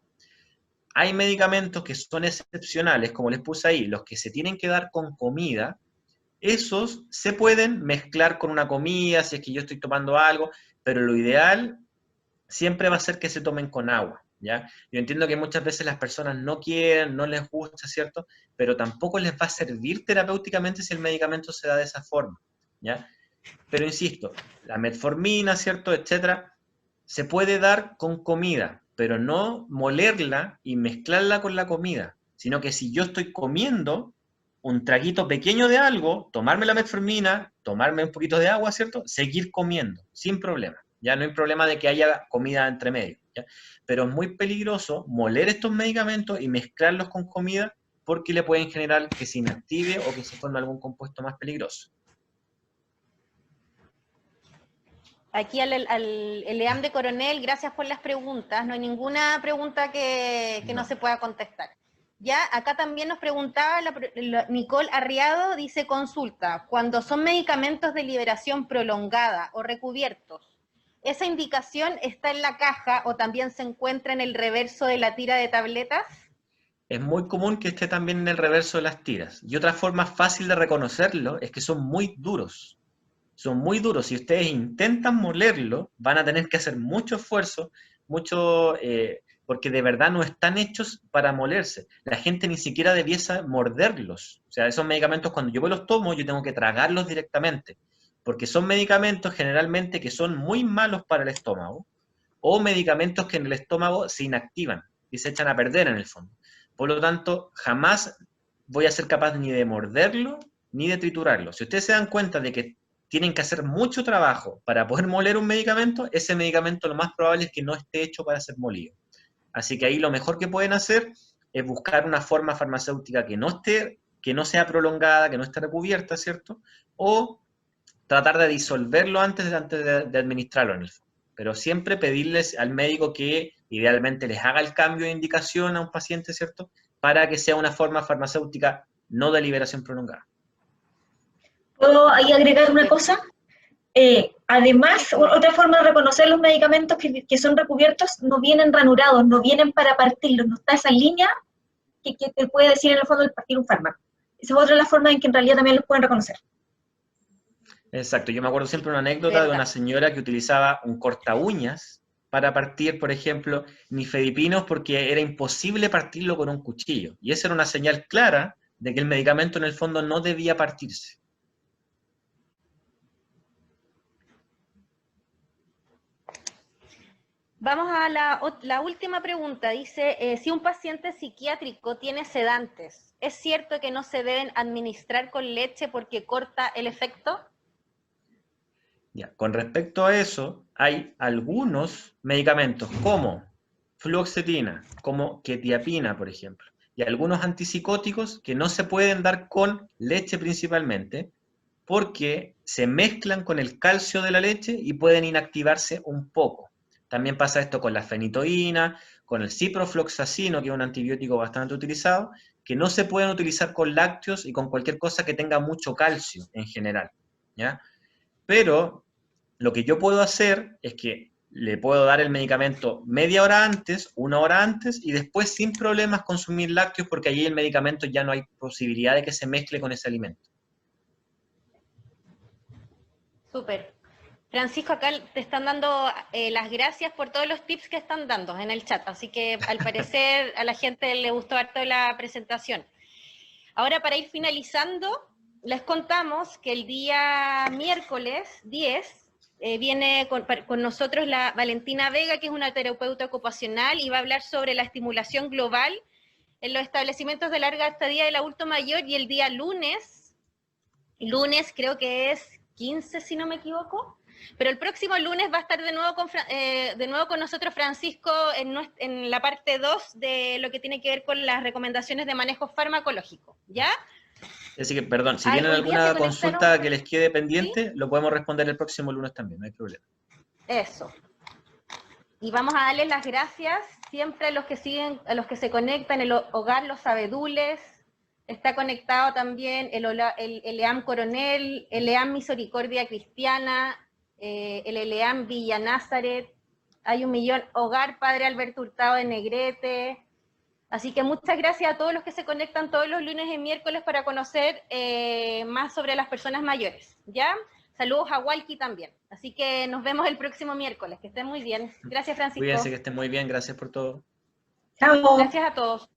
Hay medicamentos que son excepcionales, como les puse ahí, los que se tienen que dar con comida, esos se pueden mezclar con una comida, si es que yo estoy tomando algo, pero lo ideal siempre va a ser que se tomen con agua, ¿ya? Yo entiendo que muchas veces las personas no quieren, no les gusta, ¿cierto? Pero tampoco les va a servir terapéuticamente si el medicamento se da de esa forma, ¿ya? Pero insisto, la metformina, ¿cierto? Etcétera, se puede dar con comida, pero no molerla y mezclarla con la comida, sino que si yo estoy comiendo un traguito pequeño de algo, tomarme la metformina, tomarme un poquito de agua, ¿cierto? Seguir comiendo, sin problema. Ya no hay problema de que haya comida entre medio, ¿ya? Pero es muy peligroso moler estos medicamentos y mezclarlos con comida porque le pueden generar que se inactive o que se forme algún compuesto más peligroso. Aquí al Eleam de Coronel, gracias por las preguntas. No hay ninguna pregunta que no se pueda contestar. Ya, acá también nos preguntaba Nicole Arriado, dice consulta, cuando son medicamentos de liberación prolongada o recubiertos, ¿esa indicación está en la caja o también se encuentra en el reverso de la tira de tabletas? Es muy común que esté también en el reverso de las tiras. Y otra forma fácil de reconocerlo es que son muy duros. Son muy duros. Si ustedes intentan molerlo, van a tener que hacer mucho esfuerzo, porque de verdad no están hechos para molerse. La gente ni siquiera debiese morderlos. O sea, esos medicamentos cuando yo me los tomo, yo tengo que tragarlos directamente, porque son medicamentos generalmente que son muy malos para el estómago, o medicamentos que en el estómago se inactivan y se echan a perder en el fondo. Por lo tanto, jamás voy a ser capaz ni de morderlo ni de triturarlo. Si ustedes se dan cuenta de que tienen que hacer mucho trabajo para poder moler un medicamento, ese medicamento lo más probable es que no esté hecho para ser molido. Así que ahí lo mejor que pueden hacer es buscar una forma farmacéutica que no sea prolongada, que no esté recubierta, ¿cierto? O tratar de disolverlo antes de administrarlo en el fondo. Pero siempre pedirles al médico que idealmente les haga el cambio de indicación a un paciente, ¿cierto? Para que sea una forma farmacéutica no de liberación prolongada. ¿Puedo ahí agregar una cosa? Además, otra forma de reconocer los medicamentos que son recubiertos, no vienen ranurados, no vienen para partirlos, no está esa línea que te puede decir en el fondo el partir un fármaco. Esa es otra de las formas en que en realidad también los pueden reconocer. Exacto, yo me acuerdo siempre una anécdota de una señora que utilizaba un corta uñas para partir, por ejemplo, nifedipinos porque era imposible partirlo con un cuchillo. Y esa era una señal clara de que el medicamento en el fondo no debía partirse. Vamos a la última pregunta. Dice, si un paciente psiquiátrico tiene sedantes, ¿es cierto que no se deben administrar con leche porque corta el efecto? Ya, con respecto a eso, hay algunos medicamentos como fluoxetina, como quetiapina, por ejemplo, y algunos antipsicóticos que no se pueden dar con leche principalmente, porque se mezclan con el calcio de la leche y pueden inactivarse un poco. También pasa esto con la fenitoína, con el ciprofloxacino, que es un antibiótico bastante utilizado, que no se pueden utilizar con lácteos y con cualquier cosa que tenga mucho calcio en general, ¿ya? Pero lo que yo puedo hacer es que le puedo dar el medicamento media hora antes, una hora antes, y después sin problemas consumir lácteos porque allí el medicamento ya no hay posibilidad de que se mezcle con ese alimento. Súper. Francisco, acá te están dando las gracias por todos los tips que están dando en el chat, así que al parecer a la gente le gustó harto la presentación. Ahora, para ir finalizando, les contamos que el día miércoles 10 viene con nosotros la Valentina Vega, que es una terapeuta ocupacional, y va a hablar sobre la estimulación global en los establecimientos de larga estadía del adulto mayor, y el día lunes creo que es 15, si no me equivoco, pero el próximo lunes va a estar de nuevo con nosotros Francisco en la parte 2 de lo que tiene que ver con las recomendaciones de manejo farmacológico, ¿ya? Así que, perdón, si tienen Hoy día se alguna conectaron, consulta que les quede ¿sí? pendiente, lo podemos responder el próximo lunes también, no hay problema. Eso. Y vamos a darles las gracias siempre a los que siguen, a los que se conectan, el Hogar Los Abedules, está conectado también el EAM Coronel, el EAM Misericordia Cristiana, el EAM Villa Názaret, hay 1.000.000, Hogar Padre Alberto Hurtado de Negrete. Así que muchas gracias a todos los que se conectan todos los lunes y miércoles para conocer más sobre las personas mayores, ¿ya? Saludos a Walkie también. Así que nos vemos el próximo miércoles. Que estén muy bien. Gracias, Francisco. Cuídense, que estén muy bien. Gracias por todo. Chao. Gracias a todos.